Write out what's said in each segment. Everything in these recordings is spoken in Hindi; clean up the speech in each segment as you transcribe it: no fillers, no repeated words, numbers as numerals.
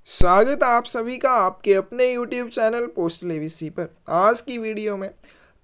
स्वागत है आप सभी का आपके अपने YouTube चैनल पोस्टल एबीसी पर। आज की वीडियो में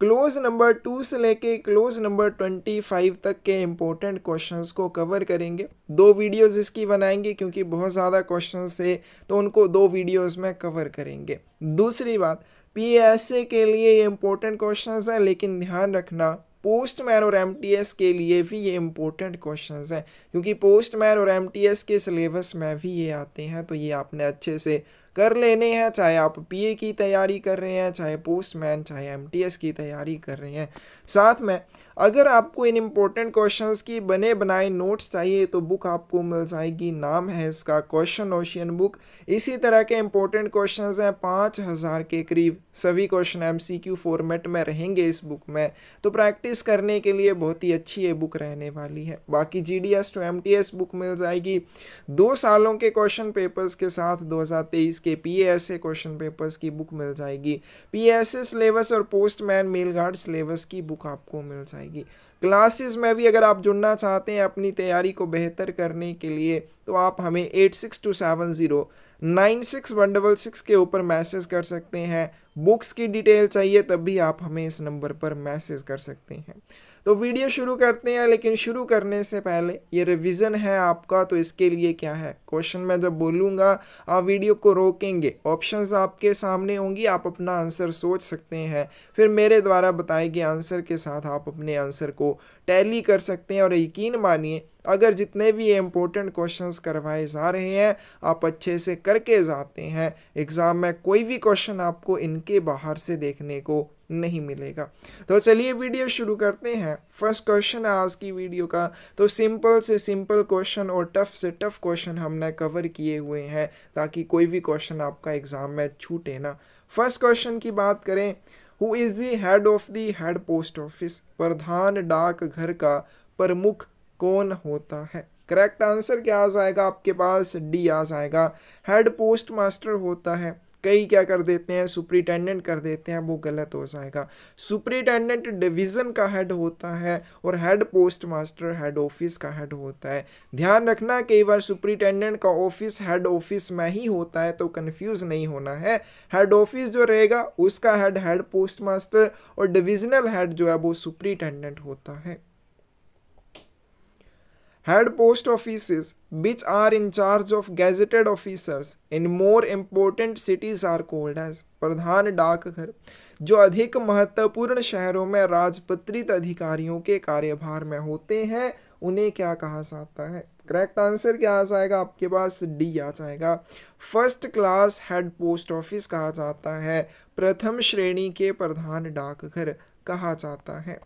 क्लोज नंबर 2 से लेके क्लोज नंबर 25 तक के इम्पोर्टेंट क्वेश्चंस को कवर करेंगे। दो वीडियोस इसकी बनाएंगे क्योंकि बहुत ज़्यादा क्वेश्चंस है तो उनको दो वीडियोस में कवर करेंगे। दूसरी बात, पीएसए के लिए ये इम्पोर्टेंट क्वेश्चंस हैं, लेकिन ध्यान रखना पोस्टमैन और एमटीएस के लिए भी ये इम्पोर्टेंट क्वेश्चंस हैं, क्योंकि पोस्टमैन और एमटीएस के सिलेबस में भी ये आते हैं। तो ये आपने अच्छे से कर लेने हैं, चाहे आप पीए की तैयारी कर रहे हैं, चाहे पोस्टमैन, चाहे एमटीएस की तैयारी कर रहे हैं। साथ में अगर आपको इन इम्पोर्टेंट क्वेश्चंस की बने बनाए नोट्स चाहिए तो बुक आपको मिल जाएगी। नाम है इसका क्वेश्चन ओशियन बुक। इसी तरह के इम्पोर्टेंट क्वेश्चंस हैं 5000 के करीब। सभी क्वेश्चन एमसीक्यू फॉर्मेट में रहेंगे इस बुक में, तो प्रैक्टिस करने के लिए बहुत ही अच्छी ये बुक रहने वाली है। बाकी जीडीएस टू एमटीएस बुक मिल जाएगी 2 सालों के क्वेश्चन पेपर्स के साथ। 2023 के पीएसए क्वेश्चन पेपर्स की बुक मिल जाएगी। पीएसए सिलेबस और पोस्टमैन मेल गार्ड सिलेबस की बुक आपको मिल जाएगी। क्लासेस में भी अगर आप जुड़ना चाहते हैं अपनी तैयारी को बेहतर करने के लिए तो आप हमें 8627096166 के ऊपर मैसेज कर सकते हैं। बुक्स की डिटेल चाहिए तब भी आप हमें इस नंबर पर मैसेज कर सकते हैं। तो वीडियो शुरू करते हैं, लेकिन शुरू करने से पहले ये रिवीजन है आपका। तो इसके लिए क्या है, क्वेश्चन मैं जब बोलूँगा आप वीडियो को रोकेंगे, ऑप्शंस आपके सामने होंगी, आप अपना आंसर सोच सकते हैं, फिर मेरे द्वारा बताए गए आंसर के साथ आप अपने आंसर को टैली कर सकते हैं। और यकीन मानिए अगर जितने भी ये इंपॉर्टेंट क्वेश्चंस करवाए जा रहे हैं आप अच्छे से करके जाते हैं, एग्ज़ाम में कोई भी क्वेश्चन आपको इनके बाहर से देखने को नहीं मिलेगा। तो चलिए वीडियो शुरू करते हैं। फर्स्ट क्वेश्चन है आज की वीडियो का। तो सिंपल से सिंपल क्वेश्चन और टफ से टफ क्वेश्चन हमने कवर किए हुए हैं ताकि कोई भी क्वेश्चन आपका एग्जाम में छूटे ना। फर्स्ट क्वेश्चन की बात करें, who is the head of the head post office? प्रधान डाक घर का प्रमुख कौन होता है? करेक्ट आंसर क्या आ जाएगा आपके पास? डी आ जाएगा। हेड पोस्ट मास्टर होता है। कई क्या कर देते हैं, सुपरिटेंडेंट कर देते हैं, वो गलत हो जाएगा। सुपरिटेंडेंट डिवीज़न का हेड होता है और head post master head office का हेड होता है। ध्यान रखना कई बार सुपरिटेंडेंट का ऑफिस हेड ऑफिस में ही होता है, तो कंफ्यूज नहीं होना है। हेड ऑफिस जो रहेगा उसका हेड हेड पोस्ट मास्टर और डिविजनल हेड जो है वो सुपरिटेंडेंट होता है। Head post offices which are in charge of gazetted officers in more important cities are called as? प्रधान डाकघर जो अधिक महत्वपूर्ण शहरों में राजपत्रित अधिकारियों के कार्यभार में होते हैं उन्हें क्या कहा जाता है? करेक्ट आंसर क्या आ जाएगा आपके पास? डी आ जाएगा। First class head post office कहा जाता है, प्रथम श्रेणी के प्रधान डाकघर कहा जाता है।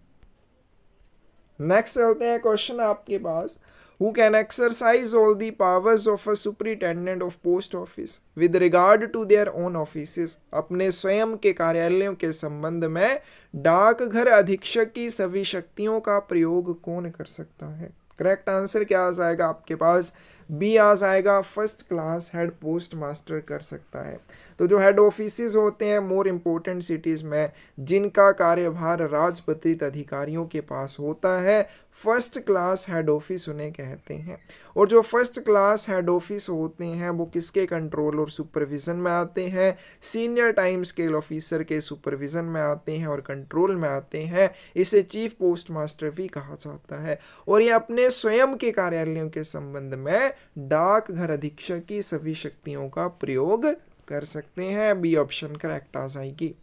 नेक्स्ट चलते हैं क्वेश्चन आपके पास, who can exercise all the powers of a superintendent of post office with regard to their own offices? अपने स्वयं के कार्यालयों के संबंध में डाकघर अधीक्षक की सभी शक्तियों का प्रयोग कौन कर सकता है? करेक्ट आंसर क्या आ जाएगा आपके पास? बी आ जाएगा। First class head post master कर सकता है। तो जो हेड ऑफिसेज होते हैं मोर इम्पोर्टेंट सिटीज़ में जिनका कार्यभार राजपत्रित अधिकारियों के पास होता है, फर्स्ट क्लास हेड ऑफिस उन्हें कहते हैं। और जो फर्स्ट क्लास हेड ऑफिस होते हैं वो किसके कंट्रोल और सुपरविज़न में आते हैं? सीनियर टाइम स्केल ऑफिसर के सुपरविज़न में आते हैं और कंट्रोल में आते हैं। इसे चीफ पोस्ट मास्टर भी कहा जाता है। और ये अपने स्वयं के कार्यालयों के संबंध में डाकघर अधीक्षक की सभी शक्तियों का प्रयोग कर सकते हैं। बी ऑप्शन करेक्ट आ जाएगी।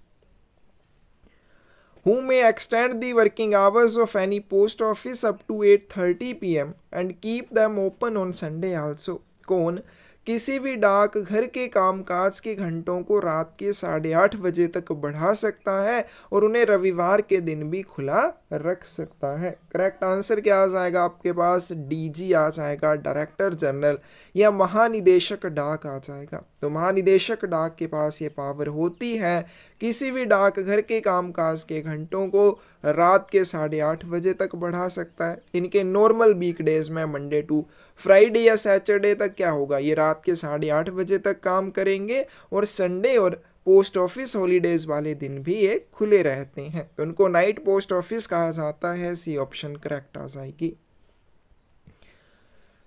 Who may extend the working hours of any post office up to 8:30 p.m. and keep them open on Sunday also? कौन किसी भी डाकघर के कामकाज के घंटों को रात के 8:30 बजे तक बढ़ा सकता है और उन्हें रविवार के दिन भी खुला रख सकता है? करेक्ट आंसर क्या आ जाएगा आपके पास? डीजी आ जाएगा। डायरेक्टर जनरल या महानिदेशक डाक आ जाएगा। तो महानिदेशक डाक के पास ये पावर होती है किसी भी डाकघर के कामकाज के घंटों को रात के 8:30 बजे तक बढ़ा सकता है। इनके नॉर्मल वीकडेज में मंडे टू फ्राइडे या सैटरडे तक क्या होगा, ये रात के 8:30 बजे तक काम करेंगे और संडे और पोस्ट ऑफिस हॉलीडेज वाले दिन भी ये खुले रहते हैं, तो उनको नाइट पोस्ट ऑफिस कहा जाता है। सी ऑप्शन करेक्ट आ जाएगी।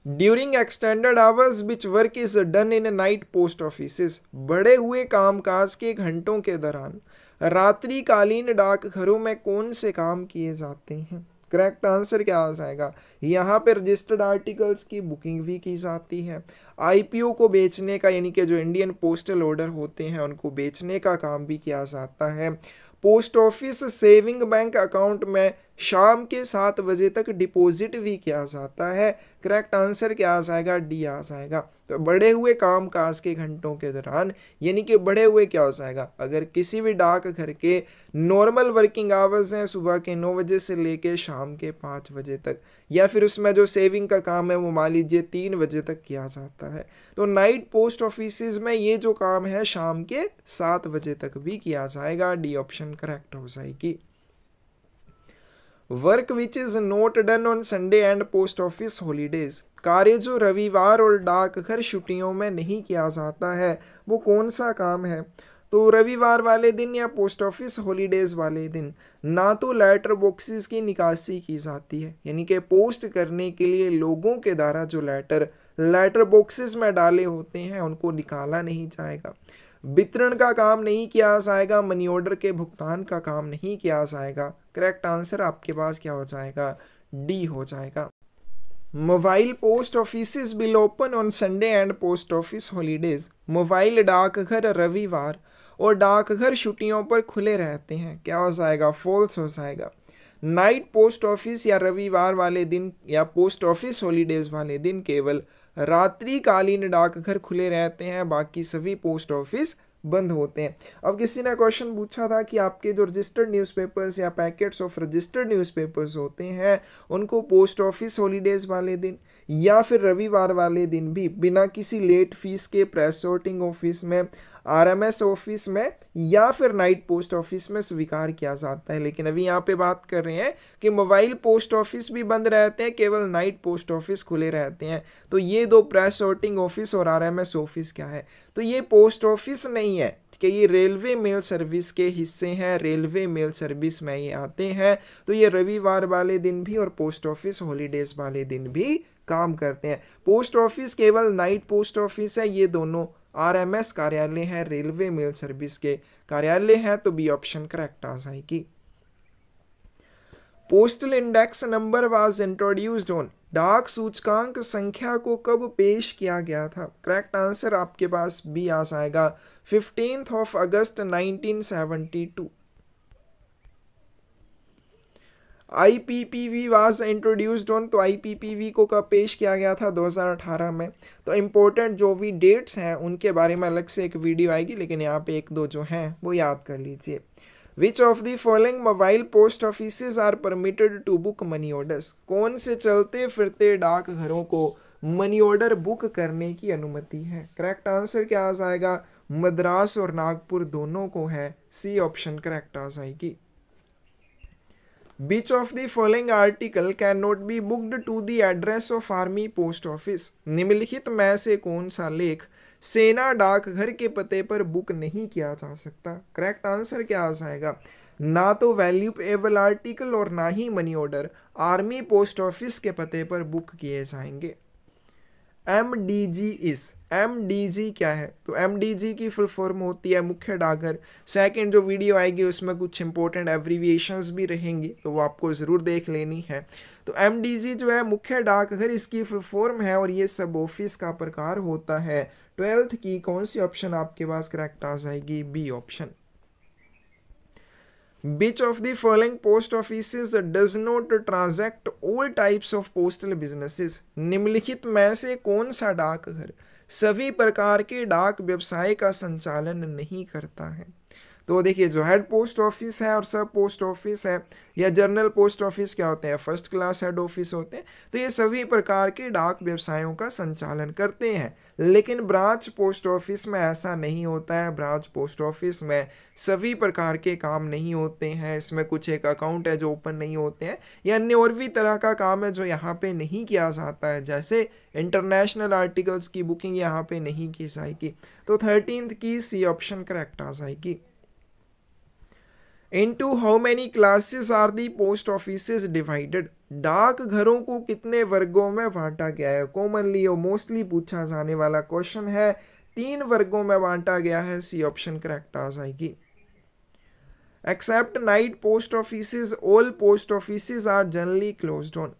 During extended hours which work is done in night post offices, बढ़े हुए कामकाज के घंटों के दौरान रात्रिकालीन डाकघरों में कौन से काम किए जाते हैं? करेक्ट आंसर क्या आ जाएगा? यहाँ पे रजिस्टर्ड आर्टिकल्स की बुकिंग भी की जाती है, आईपीओ को बेचने का यानी कि जो इंडियन पोस्टल ऑर्डर होते हैं उनको बेचने का काम भी किया जाता है, post office saving bank account में शाम के 7 बजे तक डिपॉजिट भी किया जाता है। करेक्ट आंसर क्या आ जाएगा? डी आ जाएगा। तो बढ़े हुए कामकाज के घंटों के दौरान यानी कि बढ़े हुए क्या हो जाएगा, अगर किसी भी डाकघर के नॉर्मल वर्किंग आवर्स हैं सुबह के 9 बजे से लेके शाम के 5 बजे तक, या फिर उसमें जो सेविंग का काम है वो मान लीजिए 3 बजे तक किया जाता है, तो नाइट पोस्ट ऑफिसेज में ये जो काम है शाम के 7 बजे तक भी किया जाएगा। डी ऑप्शन करेक्ट हो जाएगी। Work which is not done on Sunday and post office holidays, कार्य जो रविवार और डाकघर छुट्टियों में नहीं किया जाता है वो कौन सा काम है? तो रविवार वाले दिन या पोस्ट ऑफिस हॉलीडेज वाले दिन ना तो लेटर बॉक्सेस की निकासी की जाती है, यानी कि पोस्ट करने के लिए लोगों के द्वारा जो लेटर बॉक्सेस में डाले होते हैं उनको निकाला नहीं जाएगा, वितरण का काम नहीं किया जाएगा, मनी ऑर्डर के भुगतान का काम नहीं किया जाएगा। करेक्ट आंसर आपके पास क्या हो जाएगा? डी हो जाएगा। Mobile post offices will open on Sunday and post office holidays, mobile डाकघर रविवार और डाकघर छुट्टियों पर खुले रहते हैं, क्या हो जाएगा? फॉल्स हो जाएगा। नाइट पोस्ट ऑफिस या रविवार वाले दिन या पोस्ट ऑफिस हॉलीडेज वाले दिन केवल रात्रिकालीन डाकघर खुले रहते हैं, बाकी सभी पोस्ट ऑफिस बंद होते हैं। अब किसी ने क्वेश्चन पूछा था कि आपके जो रजिस्टर्ड न्यूज़पेपर्स या पैकेट्स ऑफ रजिस्टर्ड न्यूज़पेपर्स होते हैं उनको पोस्ट ऑफिस हॉलीडेज वाले दिन या फिर रविवार वाले दिन भी बिना किसी लेट फीस के प्रेस सॉर्टिंग ऑफिस में, आरएमएस ऑफिस में या फिर नाइट पोस्ट ऑफिस में स्वीकार किया जाता है। लेकिन अभी यहाँ पे बात कर रहे हैं कि मोबाइल पोस्ट ऑफिस भी बंद रहते हैं, केवल नाइट पोस्ट ऑफिस खुले रहते हैं। तो ये दो प्रेस सॉर्टिंग ऑफिस और आरएमएस ऑफिस क्या है? तो ये पोस्ट ऑफिस नहीं है कि ये रेलवे मेल सर्विस के हिस्से हैं, रेलवे मेल सर्विस में ये आते हैं। तो ये रविवार वाले दिन भी और पोस्ट ऑफिस हॉलीडेज वाले दिन भी काम करते हैं। पोस्ट ऑफिस केवल नाइट पोस्ट ऑफिस है, ये दोनों आरएमएस कार्यालय है, रेलवे मेल सर्विस के कार्यालय है। तो बी ऑप्शन करेक्ट आ जाएगी। Postal index number was introduced on, डाक सूचकांक संख्या को कब पेश किया गया था? करेक्ट आंसर आपके पास बी आ जाएगा 15 अगस्त 1972। IPPV वाज इंट्रोड्यूस्ड ऑन, तो IPPV को कब पेश किया गया था? 2018 में। तो इम्पोर्टेंट जो भी डेट्स हैं उनके बारे में अलग से एक वीडियो आएगी, लेकिन यहाँ पे एक दो जो हैं वो याद कर लीजिए। Which of the following mobile post offices are permitted to book money orders, कौन से चलते फिरते डाकघरों को मनी ऑर्डर बुक करने की अनुमति है? करेक्ट आंसर क्या आ जाएगा? मद्रास और नागपुर दोनों को है, सी ऑप्शन करेक्ट आ जाएगी। Which of the following article cannot be booked to the address of army post office, निम्नलिखित में से कौन सा लेख सेना डाकघर के पते पर बुक नहीं किया जा सकता? करेक्ट आंसर क्या आ जाएगा? ना तो वैल्यूएबल आर्टिकल और ना ही money order army post office के पते पर बुक किए जाएंगे। MDG इस MDG क्या है? तो MDG की फुल फॉर्म होती है मुख्य डाकघर। सेकंड जो वीडियो आएगी उसमें कुछ इंपॉर्टेंट एब्रीविएशंस भी रहेंगी, तो वो आपको ज़रूर देख लेनी है। तो MDG जो है मुख्य डाकघर, इसकी फुल फॉर्म है और ये सब ऑफिस का प्रकार होता है। 12th की कौन सी ऑप्शन आपके पास करेक्ट आ जाएगी? B option. Which of the following post offices does not transact all types of postal businesses, निम्नलिखित में से कौन सा डाकघर सभी प्रकार के डाक व्यवसाय का संचालन नहीं करता है? तो देखिए, जो हेड पोस्ट ऑफिस है और सब पोस्ट ऑफिस है या जनरल पोस्ट ऑफिस क्या होते हैं? फर्स्ट क्लास हेड ऑफिस होते हैं। तो ये सभी प्रकार के डाक व्यवसायों का संचालन करते हैं, लेकिन ब्रांच पोस्ट ऑफिस में ऐसा नहीं होता है। ब्रांच पोस्ट ऑफिस में सभी प्रकार के काम नहीं होते हैं, इसमें कुछ एक अकाउंट है जो ओपन नहीं होते हैं, या अन्य और भी तरह का काम है जो यहाँ पे नहीं किया जाता है, जैसे इंटरनेशनल आर्टिकल्स की बुकिंग यहाँ पे नहीं की जाएगी। तो 13th की सी ऑप्शन करेक्ट आ जाएगी। Into how many classes are the post offices divided, डाकघरों को कितने वर्गों में बांटा गया है? कॉमनली और मोस्टली पूछा जाने वाला क्वेश्चन है। 3 वर्गों में बांटा गया है। सी ऑप्शन करेक्ट आ जाएगी। Except night post offices all post offices are generally closed on.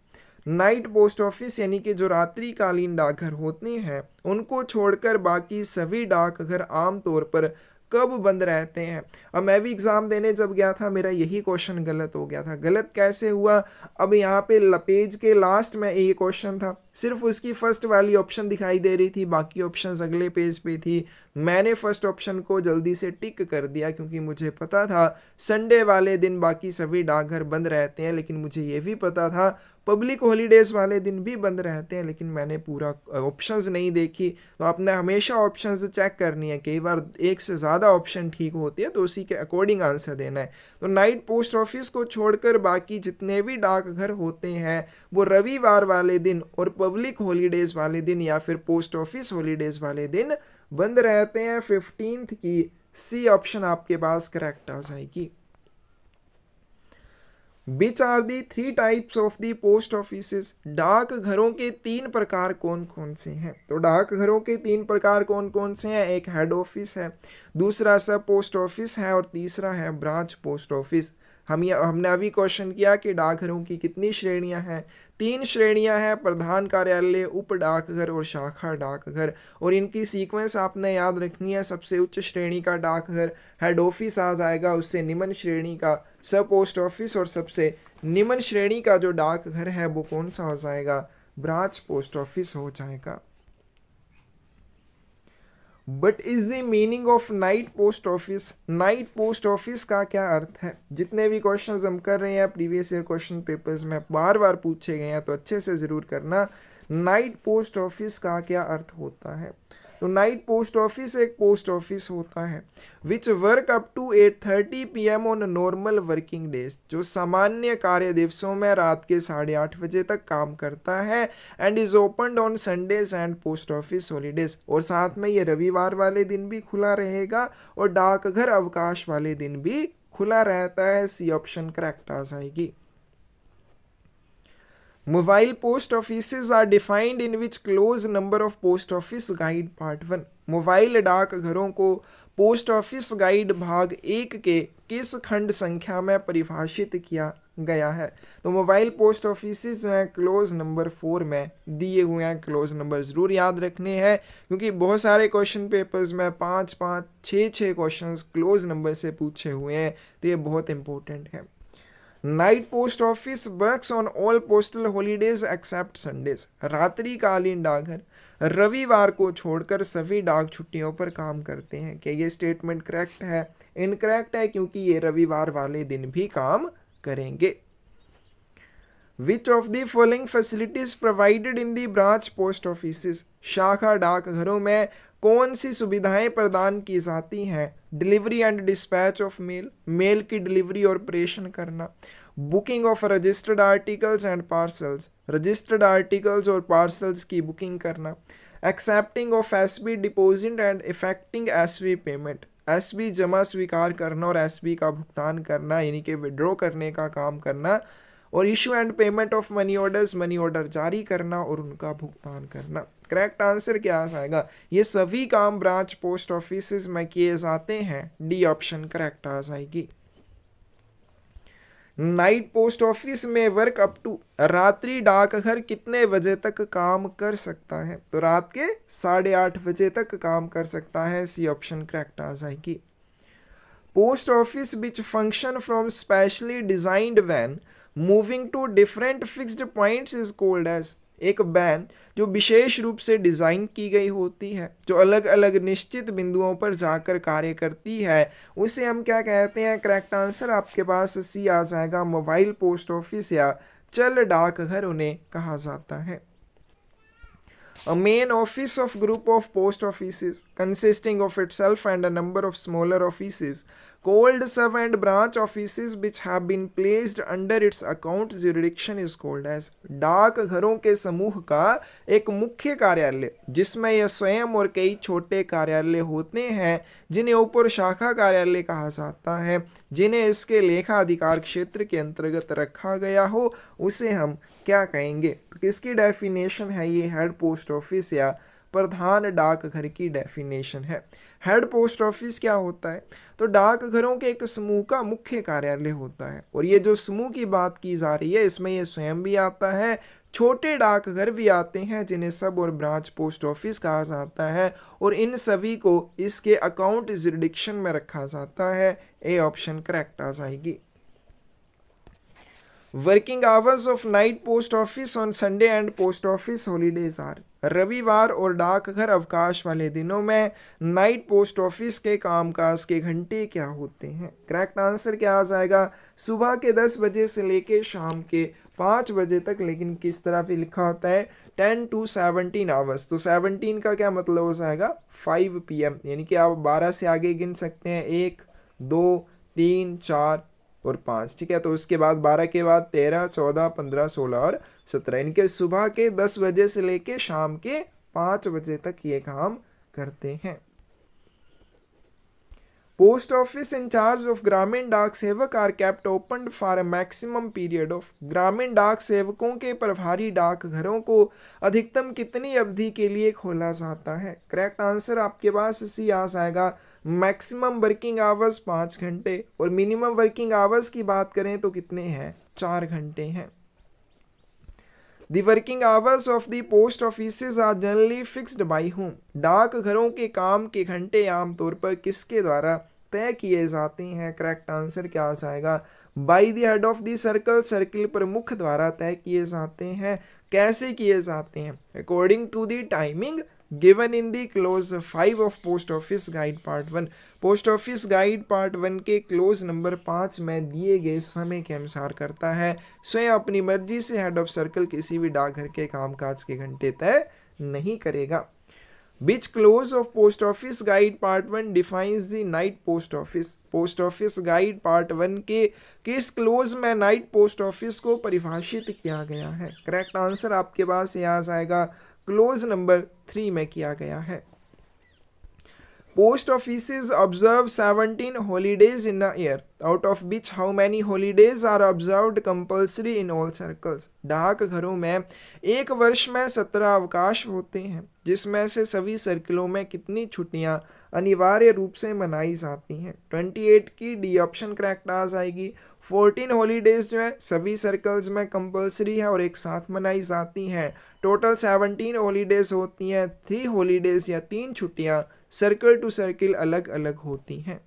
Night post office यानी कि जो रात्रिकालीन डाकघर होते हैं उनको छोड़कर बाकी सभी डाकघर आमतौर पर कब बंद रहते हैं? अब मैं भी एग्ज़ाम देने जब गया था मेरा यही क्वेश्चन गलत हो गया था। गलत कैसे हुआ? अब यहाँ पे पेज के लास्ट में ये क्वेश्चन था, सिर्फ उसकी फर्स्ट वाली ऑप्शन दिखाई दे रही थी, बाकी ऑप्शंस अगले पेज पे थी। मैंने फर्स्ट ऑप्शन को जल्दी से टिक कर दिया क्योंकि मुझे पता था संडे वाले दिन बाकी सभी डाकघर बंद रहते हैं, लेकिन मुझे ये भी पता था पब्लिक हॉलीडेज़ वाले दिन भी बंद रहते हैं, लेकिन मैंने पूरा ऑप्शंस नहीं देखी। तो आपने हमेशा ऑप्शंस चेक करनी है, कई बार एक से ज़्यादा ऑप्शन ठीक होती है तो उसी के अकॉर्डिंग आंसर देना है। तो नाइट पोस्ट ऑफिस को छोड़कर बाकी जितने भी डाकघर होते हैं वो रविवार वाले दिन और पब्लिक हॉलीडेज़ वाले दिन या फिर पोस्ट ऑफिस हॉलीडेज़ वाले दिन बंद रहते हैं। 15th की सी ऑप्शन आपके पास करेक्ट आ जाएगी। Which are the 3 types of the post offices? डाकघरों के 3 प्रकार कौन कौन से हैं? तो डाकघरों के 3 प्रकार कौन कौन से हैं? एक हेड ऑफिस है, दूसरा सब पोस्ट ऑफिस है और तीसरा है ब्रांच पोस्ट ऑफिस। हमने अभी क्वेश्चन किया कि डाकघरों की कितनी श्रेणियां हैं? 3 श्रेणियां हैं, प्रधान कार्यालय, उप डाकघर और शाखा डाकघर। और इनकी सीक्वेंस आपने याद रखनी है। सबसे उच्च श्रेणी का डाकघर हेड ऑफिस आ जाएगा, उससे निम्न श्रेणी का सब पोस्ट ऑफिस और सबसे निम्न श्रेणी का जो डाकघर है वो कौन सा हो जाएगा? ब्रांच पोस्ट ऑफिस हो जाएगा। But is the meaning of night post office? Night post office का क्या अर्थ है? जितने भी क्वेश्चंस हम कर रहे हैं प्रीवियस ईयर क्वेश्चन पेपर्स में बार बार पूछे गए हैं, तो अच्छे से ज़रूर करना। नाइट पोस्ट ऑफिस का क्या अर्थ होता है? तो नाइट पोस्ट ऑफिस एक पोस्ट ऑफिस होता है which work up to 8:30 PM on normal working days, जो सामान्य कार्य दिवसों में रात के 8:30 बजे तक काम करता है। And is open on Sundays and post office holidays, और साथ में ये रविवार वाले दिन भी खुला रहेगा और डाकघर अवकाश वाले दिन भी खुला रहता है। सी ऑप्शन करेक्ट आ जाएगी। Mobile post offices are defined in which close number of post office guide part 1? Mobile डाकघरों को पोस्ट ऑफिस गाइड भाग 1 के किस खंड संख्या में परिभाषित किया गया है? तो मोबाइल पोस्ट ऑफिस जो हैं क्लोज नंबर 4 में दिए हुए हैं। क्लोज नंबर ज़रूर याद रखने हैं क्योंकि बहुत सारे क्वेश्चन पेपर्स में 5-5, 6-6 क्वेश्चन क्लोज नंबर से पूछे हुए हैं, तो ये बहुत इंपॉर्टेंट है। Night post office works on all postal holidays except Sundays. रात्रिकालीन डाकघर रविवार को छोड़कर सभी डाक छुट्टियों पर काम करते हैं। क्या ये स्टेटमेंट करेक्ट है? इनकरेक्ट है क्योंकि ये रविवार वाले दिन भी काम करेंगे। विच of the following facilities provided in the branch post offices? शाखा डाकघरों में कौन सी सुविधाएं प्रदान की जाती हैं? Delivery and dispatch of mail, mail की डिलीवरी और प्रेषण करना। Booking of registered articles and parcels, registered articles और पार्सल्स की बुकिंग करना। Accepting of SB deposit and effecting SB payment, SB जमा स्वीकार करना और एसबी का भुगतान करना यानी कि विड्रॉ करने का काम करना। और issue and payment of money orders, money order जारी करना और उनका भुगतान करना। करेक्ट आंसर क्या आ जाएगा? ये सभी काम ब्रांच पोस्ट ऑफिस में किए जाते हैं। डी ऑप्शन करेक्ट आ जाएगी। नाइट पोस्ट ऑफिस में वर्क अप टू, रात्रि डाकघर कितने बजे तक काम कर सकता है? तो रात के 8:30 बजे तक काम कर सकता है। सी ऑप्शन करेक्ट आ जाएगी। Post office which function from specially designed van moving to different fixed points is called as. एक वैन जो विशेष रूप से डिज़ाइन की गई होती है, जो अलग अलग निश्चित बिंदुओं पर जाकर कार्य करती है, उसे हम क्या कहते हैं? करेक्ट आंसर आपके पास सी आ जाएगा। मोबाइल पोस्ट ऑफिस या चल डाकघर उन्हें कहा जाता है। A main office of group of post offices consisting of itself and a number of smaller offices Cold sub and branch offices which have been placed under its account jurisdiction is called as। डाक घरों के समूह का एक मुख्य कार्यालय जिसमें यह स्वयं और कई छोटे कार्यालय होते हैं जिन्हें उप और शाखा कार्यालय कहा जाता है, जिन्हें इसके लेखा अधिकार क्षेत्र के अंतर्गत रखा गया हो, उसे हम क्या कहेंगे। तो किसकी डेफिनेशन है ये, हेड पोस्ट ऑफिस या प्रधान डाकघर की डेफिनेशन है। हेड पोस्ट ऑफिस क्या होता है, तो डाकघरों के एक समूह का मुख्य कार्यालय होता है। और ये जो समूह की बात की जा रही है इसमें ये स्वयं भी आता है, छोटे डाकघर भी आते हैं जिन्हें सब और ब्रांच पोस्ट ऑफिस कहा जाता है, और इन सभी को इसके अकाउंट जुरिडिक्शन में रखा जाता है। ए ऑप्शन करेक्ट आ जाएगी। Working hours of night post office on Sunday and post office holidays are. रविवार और डाकघर अवकाश वाले दिनों में नाइट पोस्ट ऑफिस के कामकाज के घंटे क्या होते हैं। करेक्ट आंसर क्या आ जाएगा, सुबह के 10 बजे से लेके शाम के 5 बजे तक, लेकिन किस तरह पे लिखा होता है 10 to 17 आवर्स। तो 17 का क्या मतलब हो जाएगा 5 PM, यानी कि आप 12 से आगे गिन सकते हैं, 1 2 3 4 और 5, ठीक है। तो उसके बाद 12 के बाद 13 14 15 16 और 17, इनके सुबह के 10 बजे से लेके शाम के 5 बजे तक ये काम करते हैं। Post office in charge of ग्रामीण Dak Sevak are kept open for a maximum period of. ग्रामीण डाक सेवकों के प्रभारी डाकघरों को अधिकतम कितनी अवधि के लिए खोला जाता है। करेक्ट आंसर आपके पास इसी आ जाएगा, मैक्सिमम वर्किंग आवर्स 5 घंटे, और मिनिमम वर्किंग आवर्स की बात करें तो कितने हैं, 4 घंटे हैं। The working hours of the post offices are generally fixed by whom? डाक घरों के काम के घंटे आमतौर पर किसके द्वारा तय किए जाते हैं। करेक्ट आंसर क्या आ जाएगा, by the head of the circle, circle प्रमुख द्वारा तय किए जाते हैं। कैसे किए जाते हैं, according to the timing given in the clause 5 of post office guide part 1। Post office guide part 1 के क्लोज नंबर 5 में दिए गए समय के अनुसार करता है। स्वयं अपनी मर्जी से हेड ऑफ सर्कल किसी भी डाकघर के कामकाज के घंटे तय नहीं करेगा। Which clause of post office guide part 1 defines the night post office? Post office guide part 1 के किस क्लोज में नाइट पोस्ट ऑफिस को परिभाषित किया गया है। करेक्ट आंसर आपके पास यहाँ आ जाएगा, क्लोज नंबर 3 में किया गया है। Post offices observe 17 holidays in a year, out of which how many holidays are observed compulsory in all circles? डाक घरों में एक वर्ष में 17 अवकाश होते हैं, जिसमें से सभी सर्किलों में कितनी छुट्टियां अनिवार्य रूप से मनाई जाती हैं। 28 की डी ऑप्शन करेक्ट आ जाएगी। 14 हॉलीडेज जो है सभी सर्कल्स में कंपलसरी है और एक साथ मनाई जाती हैं। टोटल 17 हॉलीडेज होती हैं। 3 हॉलीडेज या 3 छुट्टियां सर्कल टू सर्किल अलग अलग होती हैं।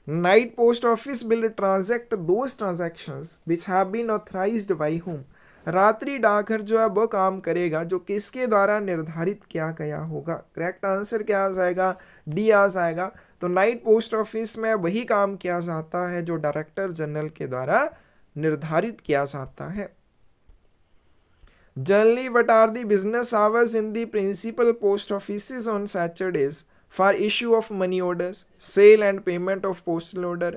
Night post office will transact those transactions which have been authorised by whom. रात्रि डाकघर जो है वो काम करेगा जो किसके द्वारा निर्धारित किया गया होगा। करेक्ट आंसर क्या आ जाएगा, डी आ जाएगा। तो नाइट पोस्ट ऑफिस में वही काम किया जाता है जो डायरेक्टर जनरल के द्वारा निर्धारित किया जाता है। Generally, what are the business hours in the principal post offices on Saturdays for issue of money orders, sale and payment of postal order,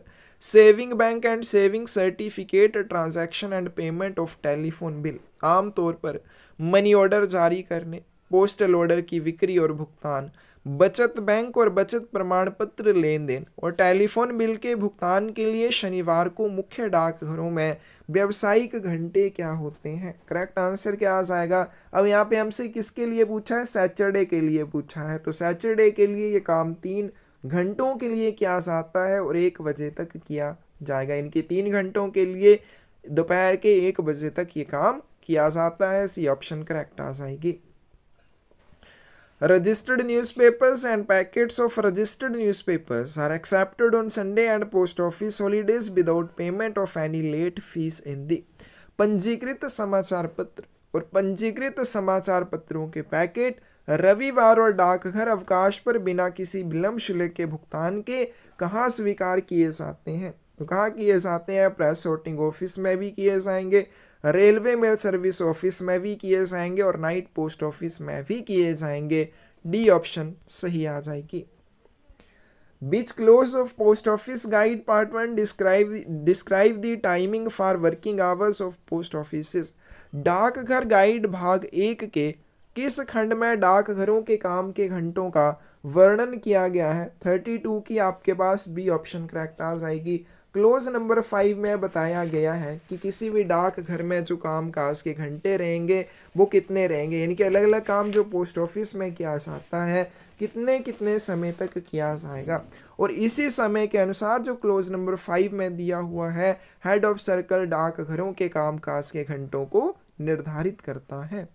saving bank and saving certificate transaction and payment of telephone bill? आम तौर पर मनी ऑर्डर जारी करने, पोस्टल ऑर्डर की बिक्री और भुगतान, बचत बैंक और बचत प्रमाण पत्र लेन देन और टेलीफोन बिल के भुगतान के लिए शनिवार को मुख्य डाकघरों में व्यावसायिक घंटे क्या होते हैं। करेक्ट आंसर क्या आ जाएगा। अब यहाँ पे हमसे किसके लिए पूछा है, सैटरडे के लिए पूछा है। तो सैटरडे के लिए ये काम 3 घंटों के लिए किया जाता है और 1 बजे तक किया जाएगा। इनके 3 घंटों के लिए दोपहर के 1 बजे तक ये काम किया जाता है। सी ऑप्शन करेक्ट आ जाएगी। Registered newspapers and packets of registered newspapers are accepted on Sunday and post office holidays without payment of any late fees in the। पंजीकृत समाचार पत्र और पंजीकृत समाचार पत्रों के पैकेट रविवार और डाकघर अवकाश पर बिना किसी विलंब शुल्क के भुगतान के कहाँ स्वीकार किए जाते हैं। तो कहाँ किए जाते हैं, प्रेस सॉर्टिंग ऑफिस में भी किए जाएंगे, रेलवे मेल सर्विस ऑफिस में भी किए जाएंगे और नाइट पोस्ट ऑफिस में भी किए जाएंगे। डी ऑप्शन सही आ जाएगी। Which clause of post office guide part 1 describe the timing for working hours of post offices? डाकघर गाइड भाग 1 के किस खंड में डाकघरों के काम के घंटों का वर्णन किया गया है? 32 की आपके पास बी ऑप्शन करेक्ट आ जाएगी। क्लोज नंबर 5 में बताया गया है कि किसी भी डाकघर में जो काम काज के घंटे रहेंगे वो कितने रहेंगे, यानी कि अलग अलग काम जो पोस्ट ऑफिस में किया जाता है कितने कितने समय तक किया जाएगा, और इसी समय के अनुसार जो क्लोज नंबर 5 में दिया हुआ है हेड ऑफ सर्कल डाकघरों के काम काज के घंटों को निर्धारित करता है।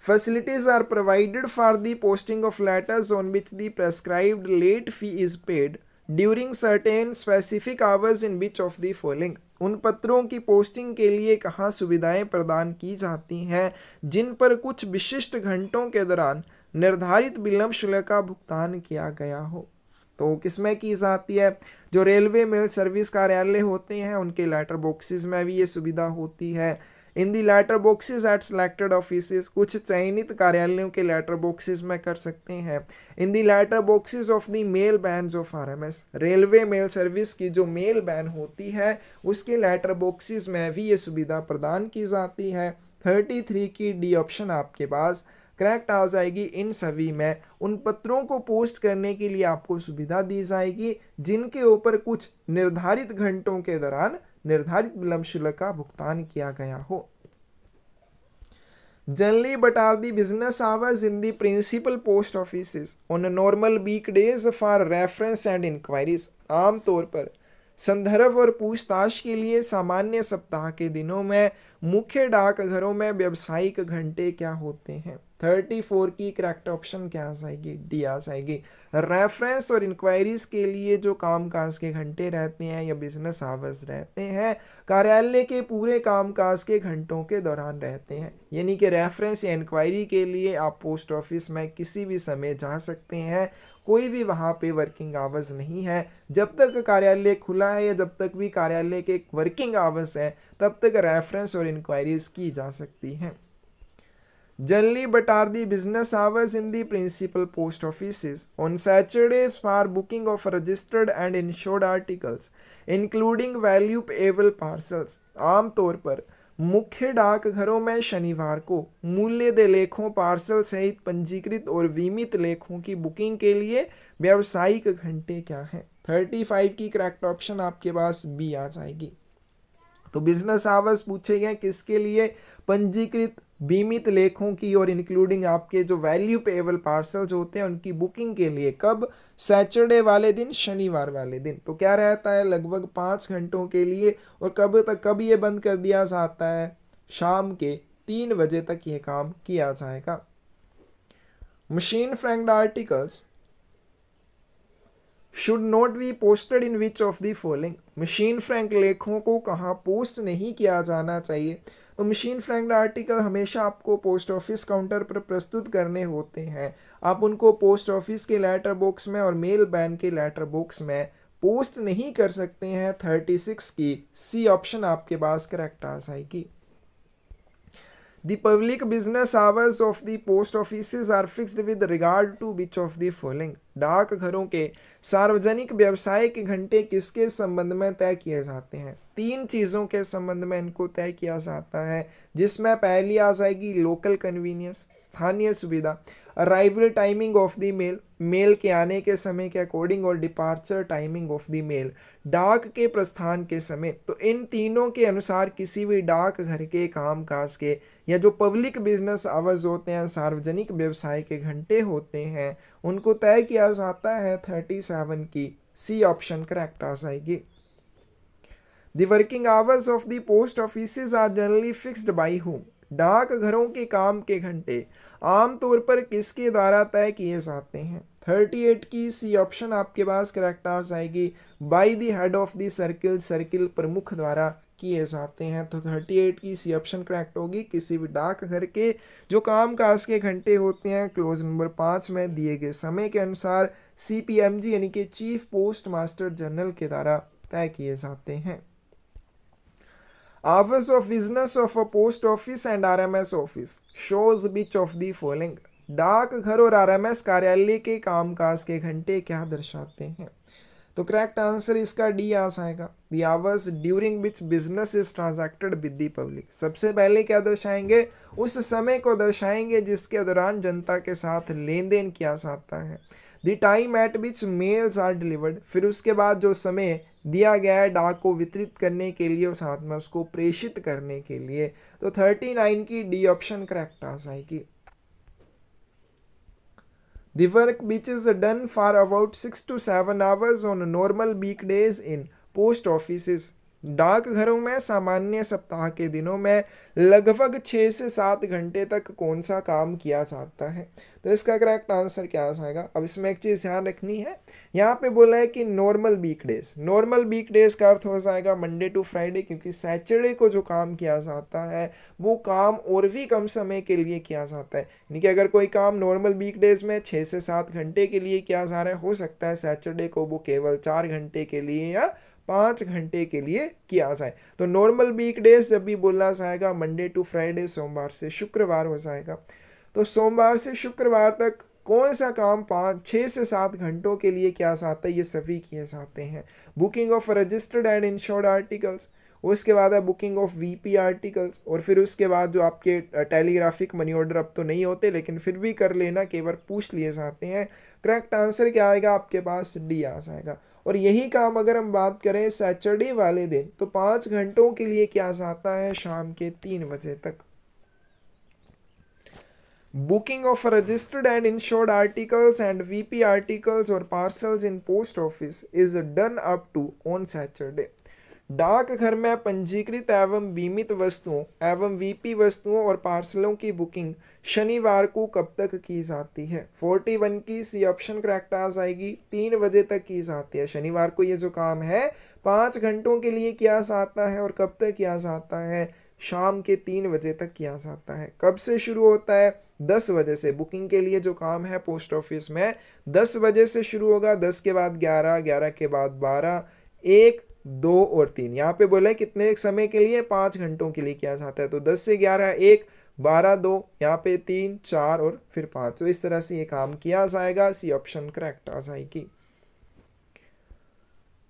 Facilities are provided for the posting of letters on which the prescribed late fee is paid during certain specific hours in which of the following? उन पत्रों की पोस्टिंग के लिए कहाँ सुविधाएं प्रदान की जाती हैं जिन पर कुछ विशिष्ट घंटों के दौरान निर्धारित विलंब शुल्क का भुगतान किया गया हो? तो किसमें की जाती है? जो रेलवे मेल सर्विस कार्यालय होते हैं उनके लेटर बॉक्सेस में भी ये सुविधा होती है। In the letter boxes at selected offices, कुछ चयनित कार्यालयों के लेटर बॉक्सेस में कर सकते हैं। In the letter boxes of the mail band of RMS, railway mail service की जो मेल बैन होती है उसके लेटर बॉक्सेस में भी ये सुविधा प्रदान की जाती है। 33 की डी ऑप्शन आपके पास करेक्ट आ जाएगी। इन सभी में उन पत्रों को पोस्ट करने के लिए आपको सुविधा दी जाएगी जिनके ऊपर कुछ निर्धारित घंटों के दौरान निर्धारित विलंब शुल्क का भुगतान किया गया हो। Generally, but are the business hours in the principal post offices on a normal weekdays for reference and inquiries? आमतौर पर संदर्भ और पूछताछ के लिए सामान्य सप्ताह के दिनों में मुख्य डाकघरों में व्यावसायिक घंटे क्या होते हैं? 34 की करेक्ट ऑप्शन क्या आ जाएगी? डी आ जाएगी। रेफरेंस और इंक्वायरीज के लिए जो कामकाज के घंटे रहते हैं या बिजनेस आवर्स रहते हैं कार्यालय के पूरे कामकाज के घंटों के दौरान रहते हैं, यानी कि रेफरेंस या इंक्वायरी के लिए आप पोस्ट ऑफिस में किसी भी समय जा सकते हैं, कोई भी वहाँ पे वर्किंग आवर्स नहीं है। जब तक कार्यालय खुला है या जब तक भी कार्यालय के वर्किंग आवर्स हैं तब तक रेफरेंस और इंक्वायरीज की जा सकती हैं। Generally, but are the business hours in the principal post offices on Saturdays for booking of registered and insured articles, including value payable parcels? आमतौर पर मुख्य डाकघरों में शनिवार को मूल्य दे लेखों पार्सल सहित पंजीकृत और बीमित लेखों की बुकिंग के लिए व्यावसायिक घंटे क्या हैं? 35 की करेक्ट ऑप्शन आपके पास बी आ जाएगी। तो बिजनेस आवर्स पूछे गए किसके लिए? पंजीकृत बीमित लेखों की और इंक्लूडिंग आपके जो वैल्यू पेएबल पार्सल्स होते हैं उनकी बुकिंग के लिए। कब? सैटरडे वाले दिन, शनिवार वाले दिन। तो क्या रहता है? लगभग 5 घंटों के लिए। और कब ये बंद कर दिया जाता है? शाम के 3 बजे तक ये काम किया जाएगा। Machine franked articles should not be posted in which of the following? Machine frank लेखों को कहाँ पोस्ट नहीं किया जाना चाहिए? तो मशीन फ्रैंक्ड आर्टिकल हमेशा आपको पोस्ट ऑफिस काउंटर पर प्रस्तुत करने होते हैं। आप उनको पोस्ट ऑफिस के लेटर बॉक्स में और मेल बैन के लेटर बॉक्स में पोस्ट नहीं कर सकते हैं। 36 की सी ऑप्शन आपके पास करेक्ट आ जाएगी। The public business hours of the post offices are fixed with regard to which of the following? डाकघरों के सार्वजनिक व्यवसाय के घंटे किसके संबंध में तय किए जाते हैं? 3 चीज़ों के संबंध में इनको तय किया जाता है, जिसमें पहली आ जाएगी लोकल कन्वीनियंस, स्थानीय सुविधा, arrival timing of the mail, mail के आने के समय के अकॉर्डिंग, और departure timing of the mail, डाक के प्रस्थान के समय। तो इन तीनों के अनुसार किसी भी डाक घर के कामकाज के या जो पब्लिक बिजनेस आवर्स होते हैं, सार्वजनिक व्यवसाय के घंटे होते हैं, उनको तय किया जाता है। 37 की सी ऑप्शन करेक्ट आ जाएगी। The working hours of the post offices are generally fixed by whom? डाकघरों के काम के घंटे आमतौर पर किसके द्वारा तय किए जाते हैं? 38 की सी ऑप्शन आपके पास करेक्ट आ जाएगी। By the head of the circle, circle प्रमुख द्वारा किए जाते हैं। तो 38 की सी ऑप्शन करेक्ट होगी। किसी भी डाकघर के जो कामकाज के घंटे होते हैं क्लोज नंबर 5 में दिए गए समय के अनुसार CPMG यानी कि चीफ पोस्ट मास्टर जनरल के द्वारा तय किए जाते हैं। Hours of business of a post office and RMS office shows which of the following? डाकघर और आरएमएस कार्यालय के कामकाज के घंटे क्या दर्शाते हैं? तो करेक्ट आंसर इसका डी आ जाएगा, the hours during which business is transacted with the public. सबसे पहले क्या दर्शाएंगे? उस समय को दर्शाएंगे जिसके दौरान जनता के साथ लेन देन किया जाता है। The time at which mails are delivered, फिर उसके बाद जो समय दिया गया है डाक को वितरित करने के लिए और साथ में उसको प्रेषित करने के लिए। तो 39 की डी ऑप्शन करेक्ट आ जाएगी। The work which is done for about 6 to 7 hours on normal weekdays in post offices, डाकघरों में सामान्य सप्ताह के दिनों में लगभग 6 से 7 घंटे तक कौन सा काम किया जाता है? तो इसका करेक्ट आंसर क्या आ जाएगा? अब इसमें एक चीज़ ध्यान रखनी है, यहाँ पे बोला है कि नॉर्मल वीकडेज। नॉर्मल वीकडेज का अर्थ हो जाएगा मंडे टू फ्राइडे, क्योंकि सैटरडे को जो काम किया जाता है वो काम और भी कम समय के लिए किया जाता है। यानी कि अगर कोई काम नॉर्मल वीकडेज में 6 से 7 घंटे के लिए किया जा रहा है, हो सकता है सैटरडे को वो केवल 4 घंटे के लिए या 5 घंटे के लिए किया जाए। तो नॉर्मल वीकडेज जब भी बोला जाएगा मंडे टू फ्राइडे, सोमवार से शुक्रवार हो जाएगा। तो सोमवार से शुक्रवार तक कौन सा काम 6 से 7 घंटों के लिए किया जाता है? ये सभी किए जाते हैं। Booking of registered and insured articles, उसके बाद है बुकिंग ऑफ वीपी आर्टिकल्स, और फिर उसके बाद जो आपके टेलीग्राफिक मनी ऑर्डर अब तो नहीं होते लेकिन फिर भी कर लेना, केवल पूछ लिए जाते हैं। करेक्ट आंसर क्या आएगा आपके पास? डी आ जाएगा। और यही काम अगर हम बात करें सैटरडे वाले दिन, तो 5 घंटों के लिए किया जाता है, शाम के 3 बजे तक। Booking of registered and insured articles and VP articles और parcels in post office is done up to on Saturday. डाकघर में पंजीकृत एवं बीमित वस्तुओं एवं वीपी वस्तुओं और पार्सलों की बुकिंग शनिवार को कब तक की जाती है? 41 की सी ऑप्शन करेक्ट आ जाएगी। 3 बजे तक की जाती है। शनिवार को ये जो काम है 5 घंटों के लिए किया जाता है, और कब तक किया जाता है? शाम के 3 बजे तक किया जाता है। कब से शुरू होता है? 10 बजे से। बुकिंग के लिए जो काम है पोस्ट ऑफिस में 10 बजे से शुरू होगा, 10 के बाद 11, 11 के बाद 12, 1, 2 और 3। यहाँ पे बोला है कितने समय के लिए? 5 घंटों के लिए किया जाता है। तो 10 से 11 1, 12 2, यहाँ पे 3, 4 और फिर 5। तो इस तरह से ये काम किया जाएगा। सी ऑप्शन करेक्ट आ जाएगी।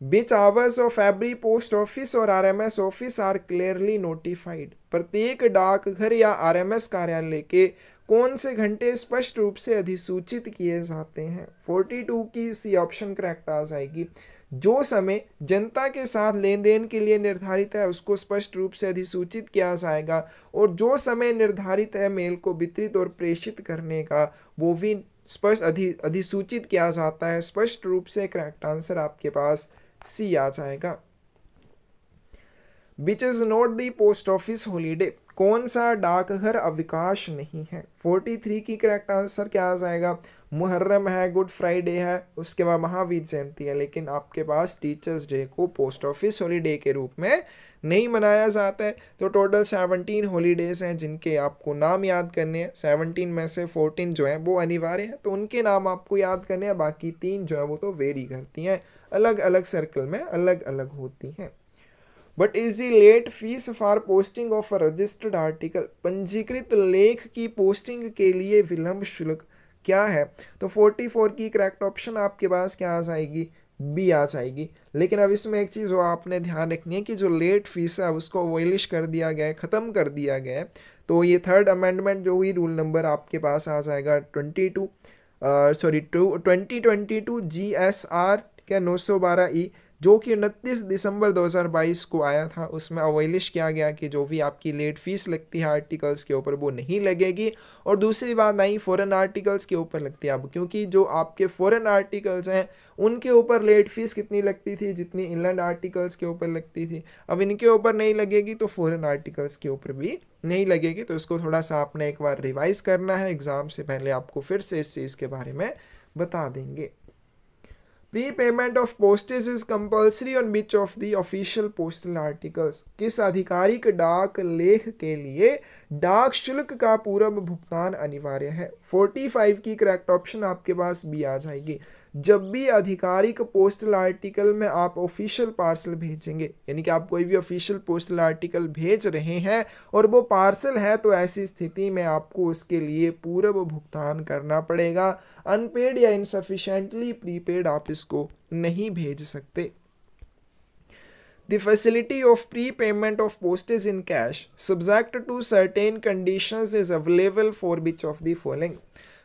Which hours of every post office और RMS office are clearly notified? प्रत्येक डाकघर या RMS कार्यालय के कौन से घंटे स्पष्ट रूप से अधिसूचित किए जाते हैं? 42 की सी ऑप्शन करेक्ट आ जाएगी। जो समय जनता के साथ लेन देन के लिए निर्धारित है उसको स्पष्ट रूप से अधिसूचित किया जाएगा, और जो समय निर्धारित है मेल को वितरित और प्रेषित करने का वो भी स्पष्ट अधिसूचित किया जाता है स्पष्ट रूप से। करेक्ट आंसर आपके पास सी आ जाएगा। Which is not the post office holiday? कौन सा डाकघर अवकाश नहीं है? 43 की करेक्ट आंसर क्या आ जाएगा? मुहर्रम है, गुड फ्राइडे है, उसके बाद महावीर जयंती है, लेकिन आपके पास टीचर्स डे को पोस्ट ऑफिस हॉलीडे के रूप में नहीं मनाया जाता है। तो टोटल 17 हॉलीडेज हैं जिनके आपको नाम याद करने हैं। 17 में से 14 जो है वो अनिवार्य है, तो उनके नाम आपको याद करने हैं। बाकी 3 जो है वो तो वेरी करती हैं, अलग अलग सर्कल में अलग अलग होती हैं। But is the late fee for posting of a registered article? पंजीकृत लेख की पोस्टिंग के लिए विलंब शुल्क क्या है? तो 44 की करेक्ट ऑप्शन आपके पास क्या आ जाएगी? बी आ जाएगी। लेकिन अब इसमें एक चीज़ आपने ध्यान रखनी है कि जो लेट फीस है उसको अबॉलिश कर दिया गया है, ख़त्म कर दिया गया है। तो ये 3rd अमेंडमेंट जो हुई, रूल नंबर आपके पास आ जाएगा 2022 GSR क्या 912E, जो कि 29 दिसंबर 2022 को आया था। उसमें अवॉलिश किया गया कि जो भी आपकी लेट फीस लगती है आर्टिकल्स के ऊपर वो नहीं लगेगी। और दूसरी बात नहीं, फॉरेन आर्टिकल्स के ऊपर लगती है अब, क्योंकि जो आपके फॉरेन आर्टिकल्स हैं उनके ऊपर लेट फीस कितनी लगती थी? जितनी इनलैंड आर्टिकल्स के ऊपर लगती थी। अब इनके ऊपर नहीं लगेगी तो फॉरेन आर्टिकल्स के ऊपर भी नहीं लगेगी। तो इसको थोड़ा सा आपने एक बार रिवाइज करना है, एग्जाम से पहले आपको फिर से इस चीज़ के बारे में बता देंगे। Prepayment of postage is compulsory on which of the official postal articles? किस आधिकारिक डाक लेख के लिए डाक शुल्क का पूर्व भुगतान अनिवार्य है। 45 की करेक्ट ऑप्शन आपके पास बी आ जाएगी। जब भी आधिकारिक पोस्टल आर्टिकल में आप ऑफिशियल पार्सल भेजेंगे, यानी कि आप कोई भी ऑफिशियल पोस्टल आर्टिकल भेज रहे हैं और वो पार्सल है, तो ऐसी स्थिति में आपको उसके लिए पूर्व भुगतान करना पड़ेगा। अनपेड या इनसफिशिएंटली प्रीपेड आप इसको नहीं भेज सकते। The facility of prepayment of postage in cash, subject to certain conditions, is available for which of the following?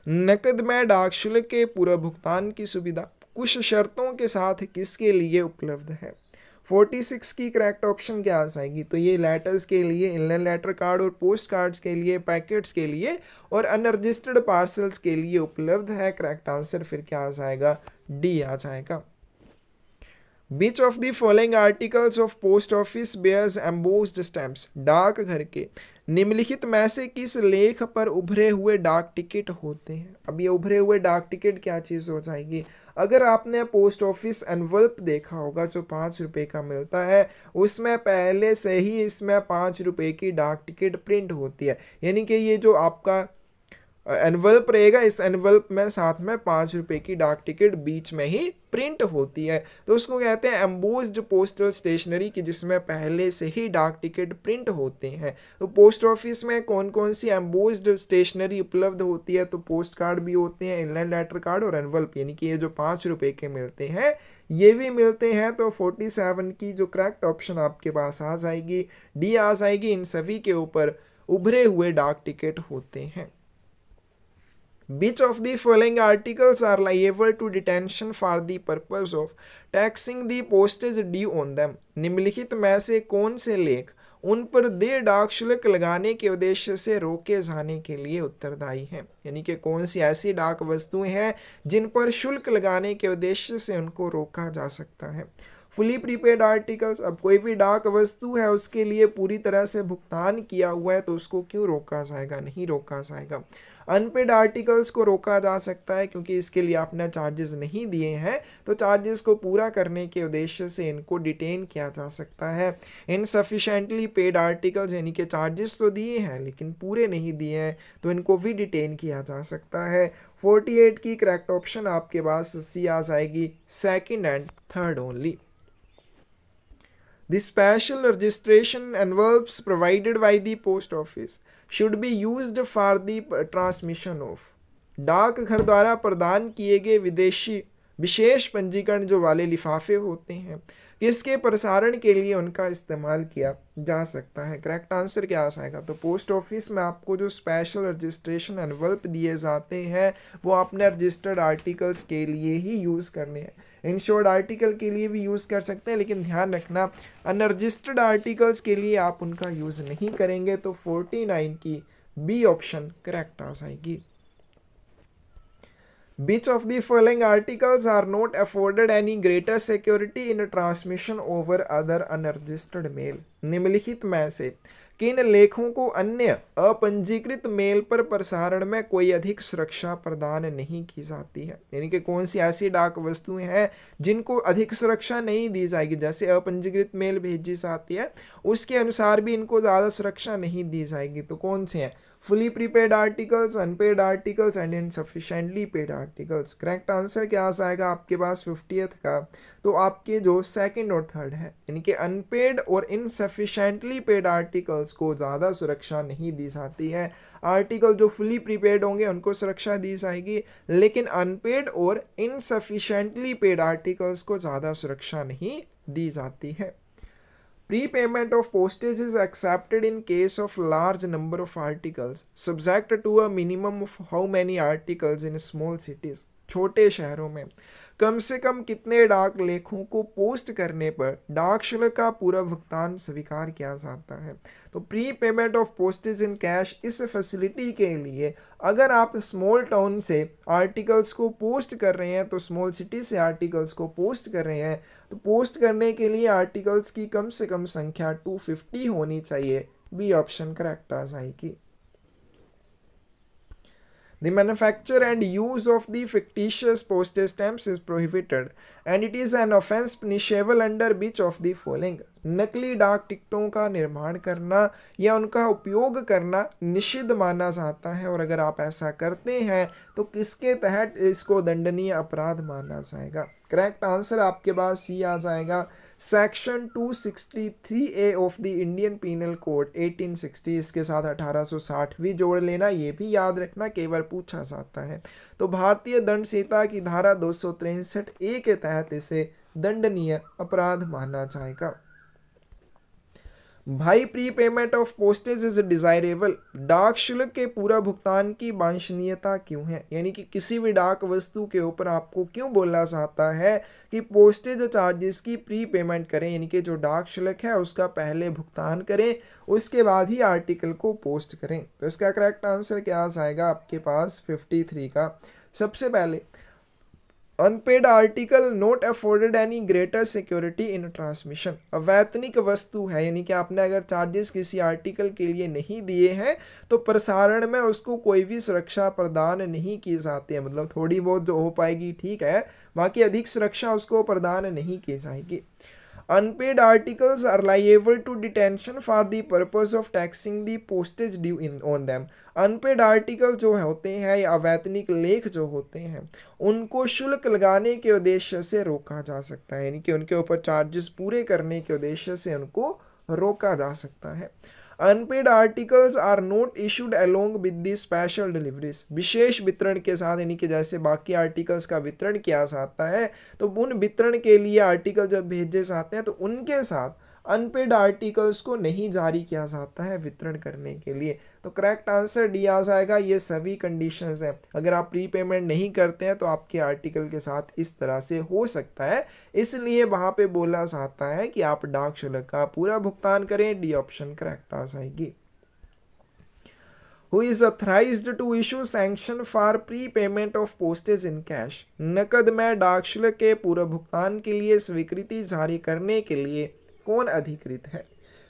नकद में डाक शुल्क के पूर्व भुगतान की सुविधा कुछ शर्तों के साथ किसके लिए उपलब्ध है? 46 की करेक्ट ऑप्शन क्या आ जाएगी? तो ये लेटर्स के लिए, इनलैंड लेटर कार्ड और पोस्ट कार्ड्स के लिए, पैकेट्स के लिए और अनरजिस्टर्ड पार्सल्स के लिए उपलब्ध है। करेक्ट आंसर फिर क्या आ जाएगा? डी आ जाएगा। Which of the following articles of post office bears embossed stamps? डाकघर के निम्नलिखित में से किस लेख पर उभरे हुए डाक टिकट होते हैं? अब ये उभरे हुए डाक टिकट क्या चीज़ हो जाएगी? अगर आपने पोस्ट ऑफिस एनवल्प देखा होगा जो 5 रुपये का मिलता है, उसमें पहले से ही इसमें 5 रुपये की डाक टिकट प्रिंट होती है, यानी कि ये जो आपका एनवल्प रहेगा, इस एनवल्प में साथ में 5 रुपये की डाक टिकट बीच में ही प्रिंट होती है, तो उसको कहते हैं एम्बोस्ड पोस्टल स्टेशनरी, की जिसमें पहले से ही डाक टिकट प्रिंट होते हैं। तो पोस्ट ऑफिस में कौन कौन सी एम्बोस्ड स्टेशनरी उपलब्ध होती है? तो पोस्ट कार्ड भी होते हैं, इनलैंड लेटर कार्ड और एनवल्प, यानी कि ये जो 5 रुपये के मिलते हैं ये भी मिलते हैं। तो 47 की जो करेक्ट ऑप्शन आपके पास आ जाएगी, डी आ जाएगी। इन सभी के ऊपर उभरे हुए डाक टिकट होते हैं। Which of the following articles are liable to detention for the purpose of taxing the postage due on them? निम्नलिखित में से कौन से लेख उन पर देय डाक शुल्क लगाने के उद्देश्य से रोके जाने के लिए उत्तरदायी हैं? यानी कि कौन सी ऐसी डाक वस्तुएं हैं जिन पर शुल्क लगाने के उद्देश्य से उनको रोका जा सकता है? फुली प्रीपेड आर्टिकल्स, अब कोई भी डाक वस्तु है उसके लिए पूरी तरह से भुगतान किया हुआ है, तो उसको क्यों रोका जाएगा? नहीं रोका जाएगा। अनपेड आर्टिकल्स को रोका जा सकता है क्योंकि इसके लिए आपने चार्जेस नहीं दिए हैं, तो चार्जेस को पूरा करने के उद्देश्य से इनको डिटेन किया जा सकता है। इनसफिशिएंटली पेड आर्टिकल्स, यानी कि चार्जेस तो दिए हैं लेकिन पूरे नहीं दिए हैं, तो इनको भी डिटेन किया जा सकता है। 48 की करेक्ट ऑप्शन आपके पास सी आ जाएगी, second and third only. The special registration envelopes provided by the post office should be used for the transmission of, डाकघर द्वारा प्रदान किए गए विशेष पंजीकरण जो वाले लिफाफे होते हैं, किसके प्रसारण के लिए उनका इस्तेमाल किया जा सकता है? करेक्ट आंसर क्या आ जाएगा? तो पोस्ट ऑफिस में आपको जो स्पेशल रजिस्ट्रेशन एनवल्प दिए जाते हैं वो आपने रजिस्टर्ड आर्टिकल्स के लिए ही यूज़ करने हैं। इंश्योर्ड आर्टिकल के लिए भी यूज़ कर सकते हैं, लेकिन ध्यान रखना अनरजिस्टर्ड आर्टिकल्स के लिए आप उनका यूज़ नहीं करेंगे। तो 49 की बी ऑप्शन करेक्ट आ जाएगी। Which of the following articles are not afforded any greater security in transmission over other unregistered mail? निम्नलिखित में से किन लेखों को अन्य अपंजीकृत मेल पर प्रसारण में कोई अधिक सुरक्षा प्रदान नहीं की जाती है? यानी कि कौन सी ऐसी डाक वस्तुएं हैं जिनको अधिक सुरक्षा नहीं दी जाएगी? जैसे अपंजीकृत मेल भेजी जाती है उसके अनुसार भी इनको ज़्यादा सुरक्षा नहीं दी जाएगी, तो कौन से हैं? Fully prepaid articles, unpaid articles and insufficiently paid articles. Correct answer क्या आ जाएगा आपके पास 50th का? तो आपके जो सेकंड और थर्ड है, यानी कि अनपेड और इनसफिशिएंटली पेड आर्टिकल्स को ज़्यादा सुरक्षा नहीं दी जाती है। आर्टिकल जो फुली प्रीपेड होंगे उनको सुरक्षा दी जाएगी, लेकिन अनपेड और इनसफिशिएंटली पेड आर्टिकल्स को ज़्यादा सुरक्षा नहीं दी जाती है। Prepayment of postage is accepted in case of large number of articles, subject to a minimum of how many articles in small cities? छोटे शहरों में कम से कम कितने डाक लेखों को पोस्ट करने पर डाक शुल्क का पूरा भुगतान स्वीकार किया जाता है? तो pre payment of postage in cash, इस फैसिलिटी के लिए अगर आप स्मॉल टाउन से आर्टिकल्स को पोस्ट कर रहे हैं, तो स्मॉल सिटी से आर्टिकल्स को पोस्ट कर रहे हैं, तो पोस्ट करने के लिए आर्टिकल्स की कम से कम संख्या 250 होनी चाहिए। बी ऑप्शन करेक्ट आ जाएगी। The manufacture and use of the fictitious postage stamps is prohibited and it is an offence punishable under which of the following? नकली डाक टिकटों का निर्माण करना या उनका उपयोग करना निषिद्ध माना जाता है, और अगर आप ऐसा करते हैं तो किसके तहत इसको दंडनीय अपराध माना जाएगा? करेक्ट आंसर आपके पास सी आ जाएगा, section 263A of the Indian Penal Code 1860। इसके साथ 1860 भी जोड़ लेना, ये भी याद रखना, कई बार पूछा जाता है। तो भारतीय दंड संहिता की धारा 263A के तहत इसे दंडनीय अपराध माना जाएगा। भाई pre payment of postage is desirable, डाक शुल्क के पूरा भुगतान की वांछनीयता क्यों है? यानी कि किसी भी डाक वस्तु के ऊपर आपको क्यों बोला जाता है कि पोस्टेज चार्जेस की प्री पेमेंट करें, यानी कि जो डाक शुल्क है उसका पहले भुगतान करें, उसके बाद ही आर्टिकल को पोस्ट करें। तो इसका करेक्ट आंसर क्या आ जाएगा आपके पास 53 का। सबसे पहले unpaid article not afforded any greater security in transmission, अवैतनिक वस्तु है, यानी कि आपने अगर चार्जेस किसी आर्टिकल के लिए नहीं दिए हैं तो प्रसारण में उसको कोई भी सुरक्षा प्रदान नहीं की जाती है, मतलब थोड़ी बहुत जो हो पाएगी ठीक है, बाकी अधिक सुरक्षा उसको प्रदान नहीं की जाएगी। Unpaid articles are liable to detention for the purpose of taxing the postage due on them. Unpaid article जो होते हैं या अवैतनिक लेख जो होते हैं उनको शुल्क लगाने के उद्देश्य से रोका जा सकता है, यानी कि उनके ऊपर चार्जेस पूरे करने के उद्देश्य से उनको रोका जा सकता है। Unpaid articles are not issued along with the special deliveries, विशेष वितरण के साथ, यानी कि जैसे बाकी आर्टिकल्स का वितरण किया जाता है तो उन वितरण के लिए आर्टिकल जब भेजे जाते हैं तो उनके साथ अनपेड आर्टिकल्स को नहीं जारी किया जाता है वितरण करने के लिए। तो करेक्ट आंसर डी आ जाएगा, ये सभी कंडीशंस हैं। अगर आप प्री पेमेंट नहीं करते हैं तो आपके आर्टिकल के साथ इस तरह से हो सकता है, इसलिए वहाँ पे बोला जाता है कि आप डाक शुल्क का पूरा भुगतान करें। डी ऑप्शन करेक्ट आ जाएगी। Who is authorized to issue sanction for prepayment of postage in cash, नकद में डाक शुल्क के पूरा भुगतान के लिए स्वीकृति जारी करने के लिए कौन अधिकृत है?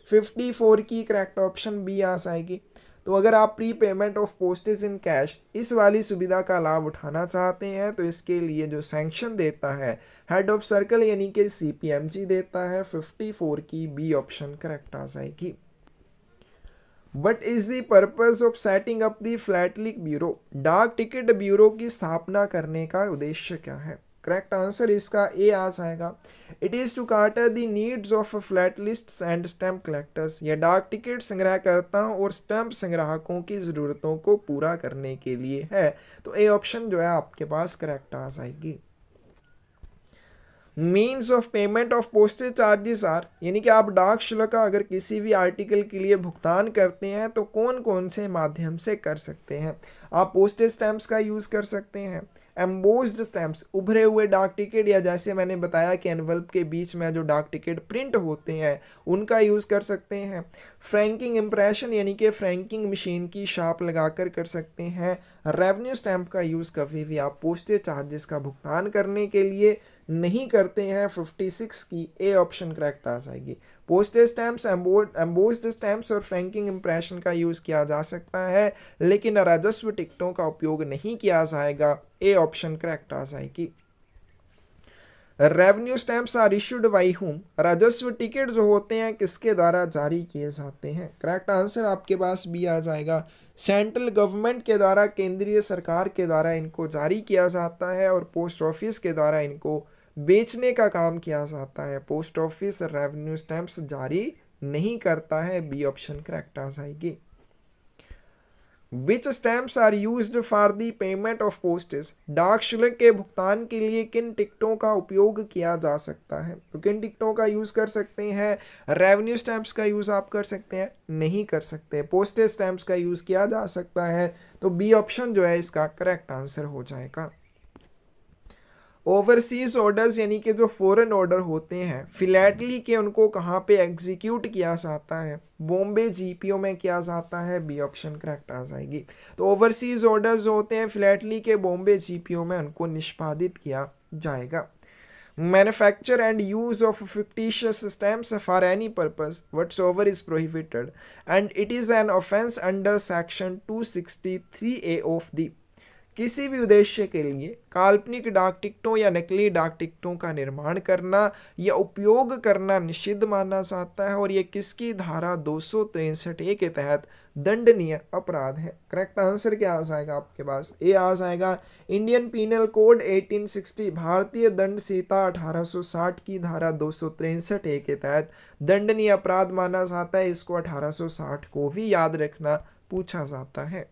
54 की करेक्ट ऑप्शन बी आ जाएगी। तो अगर आप pre payment of postage in cash इस वाली सुविधा का लाभ उठाना चाहते हैं तो इसके लिए जो सैंक्शन देता है हेड ऑफ सर्कल यानी कि CPMG देता है। 54 की बी ऑप्शन करेक्ट आ जाएगी। What is the purpose of setting up the Flatlic Bureau? डाक टिकट ब्यूरो की स्थापना करने का उद्देश्य क्या है? करेक्ट आंसर इसका ए आ जाएगा। It is to cater the needs of philatelists and stamp collectors, यह डाक टिकट संग्रहकर्ताओं और स्टैम्प संग्राहकों की ज़रूरतों को पूरा करने के लिए है। तो ए ऑप्शन जो है आपके पास करेक्ट आ जाएगी। Means of payment of postage charges are, यानी कि आप डाक शुल्क का अगर किसी भी आर्टिकल के लिए भुगतान करते हैं तो कौन कौन से माध्यम से कर सकते हैं? आप पोस्टेज स्टैम्प्स का यूज़ कर सकते हैं, एम्बोस्ड स्टैम्प्स उभरे हुए डाक टिकट, या जैसे मैंने बताया कि एनवल्प के बीच में जो डाक टिकट प्रिंट होते हैं उनका यूज़ कर सकते हैं, फ्रैंकिंग इम्प्रेशन यानी कि फ्रैंकिंग मशीन की शाप लगाकर कर सकते हैं। रेवेन्यू स्टैम्प का यूज़ कभी भी आप पोस्टेज चार्जेस का भुगतान करने के लिए नहीं करते हैं। 56 की ए ऑप्शन करेक्ट आ जाएगी। पोस्टेज स्टैम्प्स, एम्बोस्ड स्टैम्प्स और फ्रैंकिंग इम्प्रेशन का यूज़ किया जा सकता है, लेकिन राजस्व टिकटों का उपयोग नहीं किया जाएगा। ए ऑप्शन करेक्ट आ जाएगी। Revenue stamps are issued by whom, राजस्व टिकट जो होते हैं किसके द्वारा जारी किए जाते हैं? करेक्ट आंसर आपके पास भी आ जाएगा। सेंट्रल गवर्नमेंट के द्वारा, केंद्रीय सरकार के द्वारा इनको जारी किया जाता है और पोस्ट ऑफिस के द्वारा इनको बेचने का काम किया जाता है। पोस्ट ऑफिस रेवेन्यू स्टैम्प्स जारी नहीं करता है। बी ऑप्शन करेक्ट आ जाएगी। Which stamps are used for the payment of postage, डाक शुल्क के भुगतान के लिए किन टिकटों का उपयोग किया जा सकता है? तो किन टिकटों का यूज़ कर सकते हैं? रेवेन्यू स्टैम्प्स का यूज़ आप कर सकते हैं? नहीं कर सकते। पोस्टेज स्टैम्प्स का यूज़ किया जा सकता है। तो बी ऑप्शन जो है इसका करेक्ट आंसर हो जाएगा। ओवरसीज ऑर्डर्स यानी कि जो फॉरेन ऑर्डर होते हैं फिलैटली के, उनको कहाँ पे एग्जीक्यूट किया जाता है? बॉम्बे GPO में किया जाता है। बी ऑप्शन करेक्ट आ जाएगी। तो ओवरसीज ऑर्डर्स जो होते हैं फिलैटली के बॉम्बे GPO में उनको निष्पादित किया जाएगा। Manufacture and use of fictitious stamps for any purpose whatsoever is prohibited and it is an offence under section 263A of the, किसी भी उद्देश्य के लिए काल्पनिक डाक टिकटों या नकली डाक टिकटों का निर्माण करना या उपयोग करना निषिद्ध माना जाता है और ये किसकी धारा 263A के तहत दंडनीय अपराध है। करेक्ट आंसर क्या आ जाएगा आपके पास? ए आ जाएगा इंडियन पीनल कोड 1860, भारतीय दंड संहिता 1860 की धारा 263A के तहत दंडनीय अपराध माना जाता है। इसको 1860 को भी याद रखना पूछा जाता है।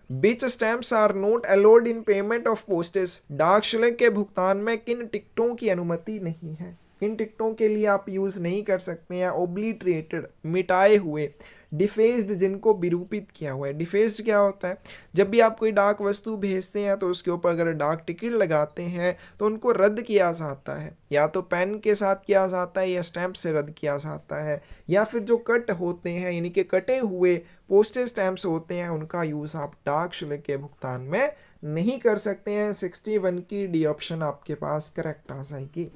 Which stamps are not allowed in payment of postage? डाक शुल्क के भुगतान में किन टिकटों की अनुमति नहीं है? किन टिकटों के लिए आप यूज़ नहीं कर सकते हैं? ओब्लिटरेटेड, मिटाए हुए, डिफेस्ड, जिनको विरूपित किया हुआ है। डिफेस्ड क्या होता है? जब भी आप कोई डाक वस्तु भेजते हैं तो उसके ऊपर अगर डाक टिकट लगाते हैं तो उनको रद्द किया जाता है, या तो पेन के साथ किया जाता है या स्टैंप से रद्द किया जाता है, या फिर जो कट होते हैं यानी कि कटे हुए पोस्टेज स्टैंप्स होते हैं उनका यूज़ आप डाक शुल्क के भुगतान में नहीं कर सकते हैं। 61 की डी ऑप्शन आपके पास करेक्ट आ जाएगी।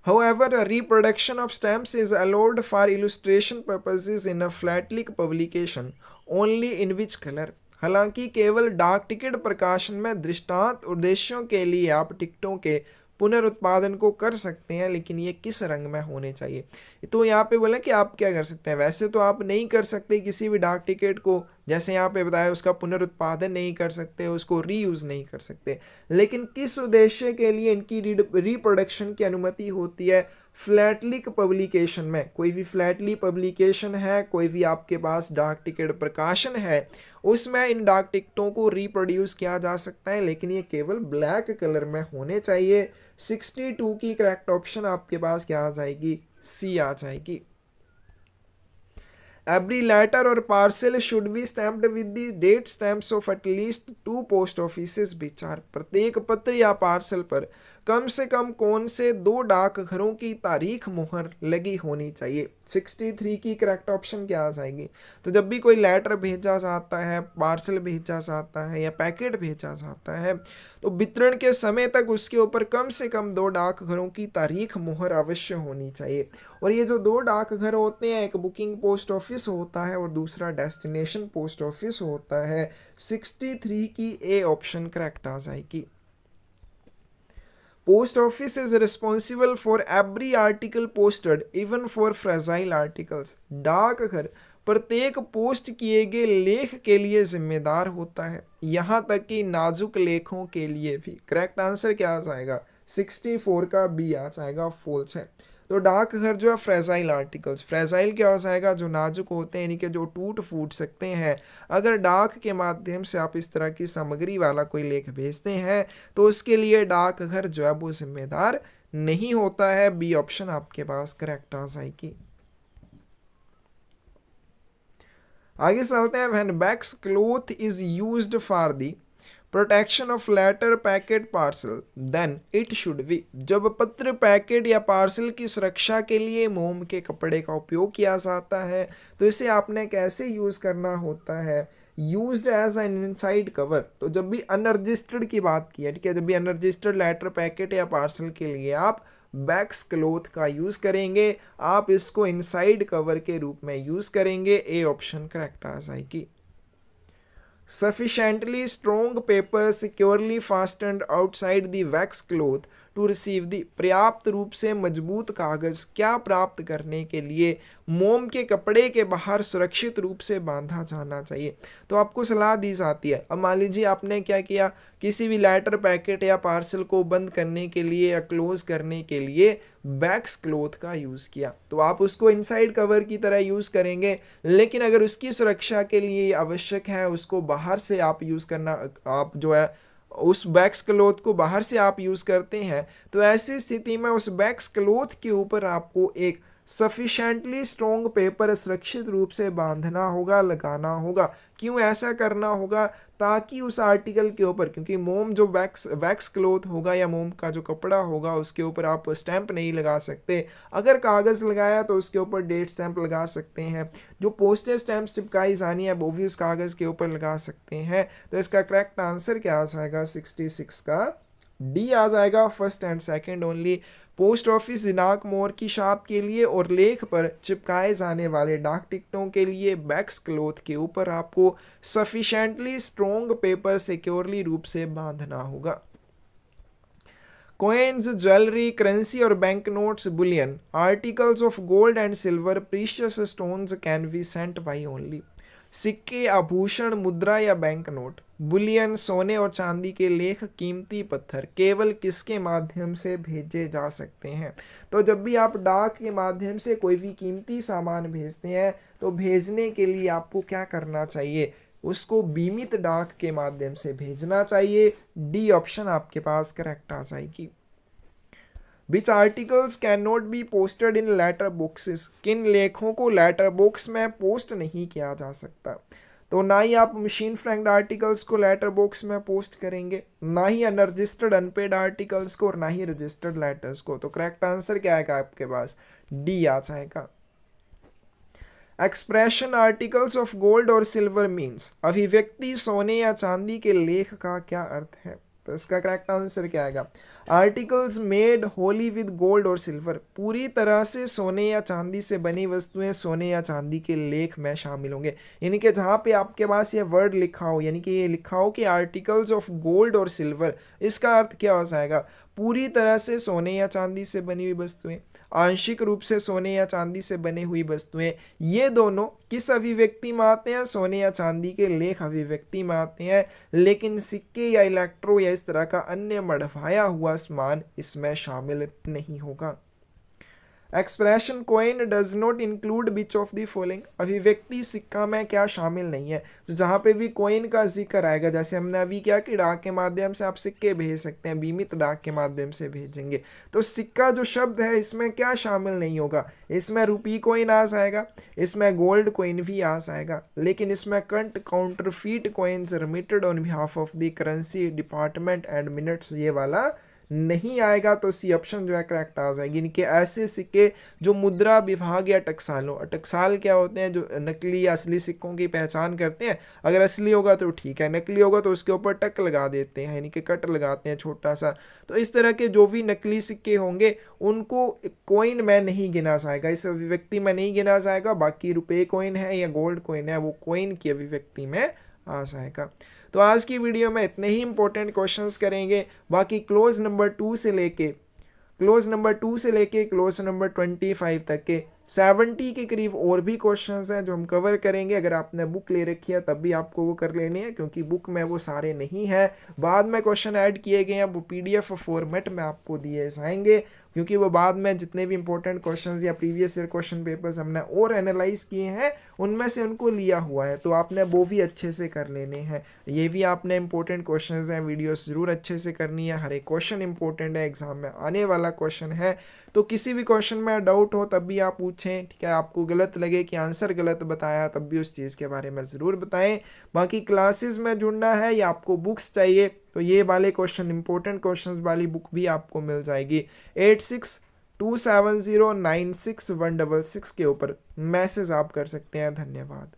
However, a reproduction of stamps is allowed for illustration purposes in a flat-leaf publication only in which color? हालांकि केवल डाक टिकट प्रकाशन में दृष्टांत उद्देश्यों के लिए आप टिकटों के पुनरुत्पादन को कर सकते हैं, लेकिन ये किस रंग में होने चाहिए? तो यहाँ पे बोला कि आप क्या कर सकते हैं। वैसे तो आप नहीं कर सकते किसी भी डाक टिकट को, जैसे यहाँ पे बताया, उसका पुनरुत्पादन नहीं कर सकते, उसको रीयूज़ नहीं कर सकते, लेकिन किस उद्देश्य के लिए इनकी रिप्रोडक्शन की अनुमति होती है? फ्लैटलीक पब्लिकेशन में, कोई भी फ्लैटली पब्लिकेशन है, कोई भी आपके पास डाक टिकट प्रकाशन है, उसमें इन डाक टिकटों को रिप्रोड्यूस किया जा सकता है, लेकिन ये केवल ब्लैक कलर में होने चाहिए। 62 की करेक्ट ऑप्शन आपके पास क्या आ जाएगी? सी आ जाएगी। Every letter or parcel should be stamped with the date stamps of at least 2 post offices which are, प्रत्येक पत्र या पार्सल पर कम से कम कौन से 2 डाकघरों की तारीख मुहर लगी होनी चाहिए? 63 की करेक्ट ऑप्शन क्या आ जाएगी? तो जब भी कोई लेटर भेजा जाता है, पार्सल भेजा जाता है या पैकेट भेजा जाता है तो वितरण के समय तक उसके ऊपर कम से कम 2 डाकघरों की तारीख मुहर अवश्य होनी चाहिए। और ये जो 2 डाकघर होते हैं, एक बुकिंग पोस्ट ऑफिस होता है और दूसरा डेस्टिनेशन पोस्ट ऑफिस होता है। 63 की ए ऑप्शन करेक्ट आ जाएगी। Post office is responsible for every article posted even for fragile articles. डाकघर प्रत्येक पोस्ट किए गए लेख के लिए जिम्मेदार होता है, यहाँ तक कि नाजुक लेखों के लिए भी। करेक्ट आंसर क्या आ जाएगा? 64 का बी आ जाएगा, फॉल्स है। तो डाकघर जो है फ्रेजाइल आर्टिकल्स, फ्रेजाइल क्या हो जाएगा? जो नाजुक होते हैं, यानी कि जो टूट फूट सकते हैं। अगर डाक के माध्यम से आप इस तरह की सामग्री वाला कोई लेख भेजते हैं तो उसके लिए डाकघर जो है वो जिम्मेदार नहीं होता है। बी ऑप्शन आपके पास करेक्ट आ जाएगी। आगे चलते हैं। When wax cloth is used for the protection of letter packet parcel then it should be. जब पत्र, पैकेट या पार्सल की सुरक्षा के लिए मोम के कपड़े का उपयोग किया जाता है तो इसे आपने कैसे यूज़ करना होता है? Used as an inside cover. तो जब भी अनरजिस्टर्ड की बात की है, ठीक है, जब भी अनरजिस्टर्ड लेटर, पैकेट या पार्सल के लिए आप बैक्स क्लोथ का यूज़ करेंगे, आप इसको इनसाइड कवर के रूप में यूज़ करेंगे। ए ऑप्शन करेक्ट आ जाएगी। Sufficiently strong paper securely fastened outside the wax cloth to receive the. पर्याप्त रूप से मजबूत कागज क्या प्राप्त करने के लिए मोम के कपड़े के बाहर सुरक्षित रूप से बांधा जाना चाहिए? तो आपको सलाह दी जाती है। अब मान लीजिए आपने क्या किया, किसी भी लेटर, पैकेट या पार्सल को बंद करने के लिए या क्लोज करने के लिए बैक्स क्लोथ का यूज़ किया, तो आप उसको इनसाइड कवर की तरह यूज़ करेंगे। लेकिन अगर उसकी सुरक्षा के लिए आवश्यक है उसको बाहर से आप यूज़ करना, आप जो है उस बैक्स क्लोथ को बाहर से आप यूज़ करते हैं, तो ऐसी स्थिति में उस बैक्स क्लोथ के ऊपर आपको एक सफिशेंटली स्ट्रॉन्ग पेपर सुरक्षित रूप से बांधना होगा, लगाना होगा। क्यों ऐसा करना होगा? ताकि उस आर्टिकल के ऊपर, क्योंकि मोम जो वैक्स क्लोथ होगा या मोम का जो कपड़ा होगा उसके ऊपर आप स्टैंप नहीं लगा सकते। अगर कागज़ लगाया तो उसके ऊपर डेट स्टैंप लगा सकते हैं। जो पोस्टेज स्टैंप चिपकाई जानी है वो भी उस कागज़ के ऊपर लगा सकते हैं। तो इसका करेक्ट आंसर क्या आ जाएगा? 66 का डी आ जाएगा, first and second only. Post office दिनांक मोहर की छाप के लिए और लेख पर चिपकाए जाने वाले डाक टिकटों के लिए बैक्स क्लॉथ के ऊपर आपको सफिशेंटली स्ट्रॉन्ग पेपर सिक्योरली रूप से बांधना होगा। कॉइन्स, ज्वेलरी, करेंसी और bank notes, Boolean, articles of gold and silver, precious stones can be sent by only. सिक्के, आभूषण, मुद्रा या बैंक नोट, बुलियन, सोने और चांदी के लेख, कीमती पत्थर केवल किसके माध्यम से भेजे जा सकते हैं? तो जब भी आप डाक के माध्यम से कोई भी कीमती सामान भेजते हैं तो भेजने के लिए आपको क्या करना चाहिए? उसको बीमित डाक के माध्यम से भेजना चाहिए। डी ऑप्शन आपके पास करेक्ट आ जाएगी। Which articles can not be posted in letter boxes, किन लेखों को लेटर बॉक्स में पोस्ट नहीं किया जा सकता? तो ना ही आप मशीन फ्रैंक्ड आर्टिकल्स को लेटर बॉक्स में पोस्ट करेंगे, ना ही अनरजिस्टर्ड अनपेड आर्टिकल्स को, और ना ही रजिस्टर्ड लेटर्स को। तो करेक्ट आंसर क्या आएगा आपके पास? डी आ जाएगा। एक्सप्रेशन आर्टिकल्स ऑफ गोल्ड और सिल्वर मीन्स, अभिव्यक्ति सोने या चांदी के लेख का क्या अर्थ है? तो इसका करेक्ट आंसर क्या आएगा? Articles made Holi with gold और सिल्वर, पूरी तरह से सोने या चांदी से बनी वस्तुएं सोने या चांदी के लेख में शामिल होंगे। यानी कि जहाँ पे आपके पास ये वर्ड लिखा हो, यानी कि ये लिखा हो कि आर्टिकल्स ऑफ गोल्ड और सिल्वर, इसका अर्थ क्या हो जाएगा? पूरी तरह से सोने या चांदी से बनी हुई वस्तुएं, आंशिक रूप से सोने या चांदी से बनी हुई वस्तुएं, ये दोनों किस अभिव्यक्ति में आते हैं? सोने या चांदी के लेख अभिव्यक्ति में आते हैं। लेकिन सिक्के या इलेक्ट्रो या इस तरह का अन्य मढ़वाया हुआ सामान इसमें शामिल नहीं होगा। Expression coin does not include which of the following, अभिव्यक्ति सिक्का में क्या शामिल नहीं है? तो जहाँ पे भी कॉइन का जिक्र आएगा, जैसे हमने अभी क्या कि डाक के माध्यम से आप सिक्के भेज सकते हैं, बीमित डाक के माध्यम से भेजेंगे, तो सिक्का जो शब्द है इसमें क्या शामिल नहीं होगा? इसमें रुपी कॉइन आ जाएगा, इसमें गोल्ड कॉइन भी आ जाएगा, लेकिन इसमें count counterfeit coins remitted on behalf of the currency department and mints, ये वाला नहीं आएगा। तो सी ऑप्शन जो है करेक्ट आ जाएगी। इनके ऐसे सिक्के जो मुद्रा विभाग या टकसाल हो, टकसाल क्या होते हैं? जो नकली या असली सिक्कों की पहचान करते हैं। अगर असली होगा तो ठीक है, नकली होगा तो उसके ऊपर टक लगा देते हैं, यानी कि कट लगाते हैं छोटा सा। तो इस तरह के जो भी नकली सिक्के होंगे उनको कॉइन में नहीं गिना जाएगा, इस अभिव्यक्ति में नहीं गिना जाएगा। बाकी रुपये कॉइन है या गोल्ड कॉइन है वो कॉइन की अभिव्यक्ति में आ जाएगा। तो आज की वीडियो में इतने ही इंपॉर्टेंट क्वेश्चंस करेंगे। बाकी क्लोज नंबर 2 से लेके क्लोज नंबर 25 तक के 70 के करीब और भी क्वेश्चंस हैं जो हम कवर करेंगे। अगर आपने बुक ले रखी है तब भी आपको वो कर लेनी है, क्योंकि बुक में वो सारे नहीं है, बाद में क्वेश्चन ऐड किए गए हैं, वो PDF फॉर्मेट में आपको दिए जाएंगे, क्योंकि वो बाद में जितने भी इंपॉर्टेंट क्वेश्चंस या प्रीवियस ईयर क्वेश्चन पेपर्स हमने और एनालाइज किए हैं उनमें से उनको लिया हुआ है, तो आपने वो भी अच्छे से कर लेने हैं। ये भी आपने इंपॉर्टेंट क्वेश्चंस हैं, वीडियोस जरूर अच्छे से करनी है। हर एक क्वेश्चन इंपॉर्टेंट है, एग्जाम में आने वाला क्वेश्चन है। तो किसी भी क्वेश्चन में डाउट हो तब भी आप पूछें, ठीक है? आपको गलत लगे कि आंसर गलत बताया तब भी उस चीज़ के बारे में ज़रूर बताएं। बाकी क्लासेस में जुड़ना है या आपको बुक्स चाहिए तो ये वाले क्वेश्चन, इंपॉर्टेंट क्वेश्चंस वाली बुक भी आपको मिल जाएगी। 8627096166 के ऊपर मैसेज आप कर सकते हैं। धन्यवाद।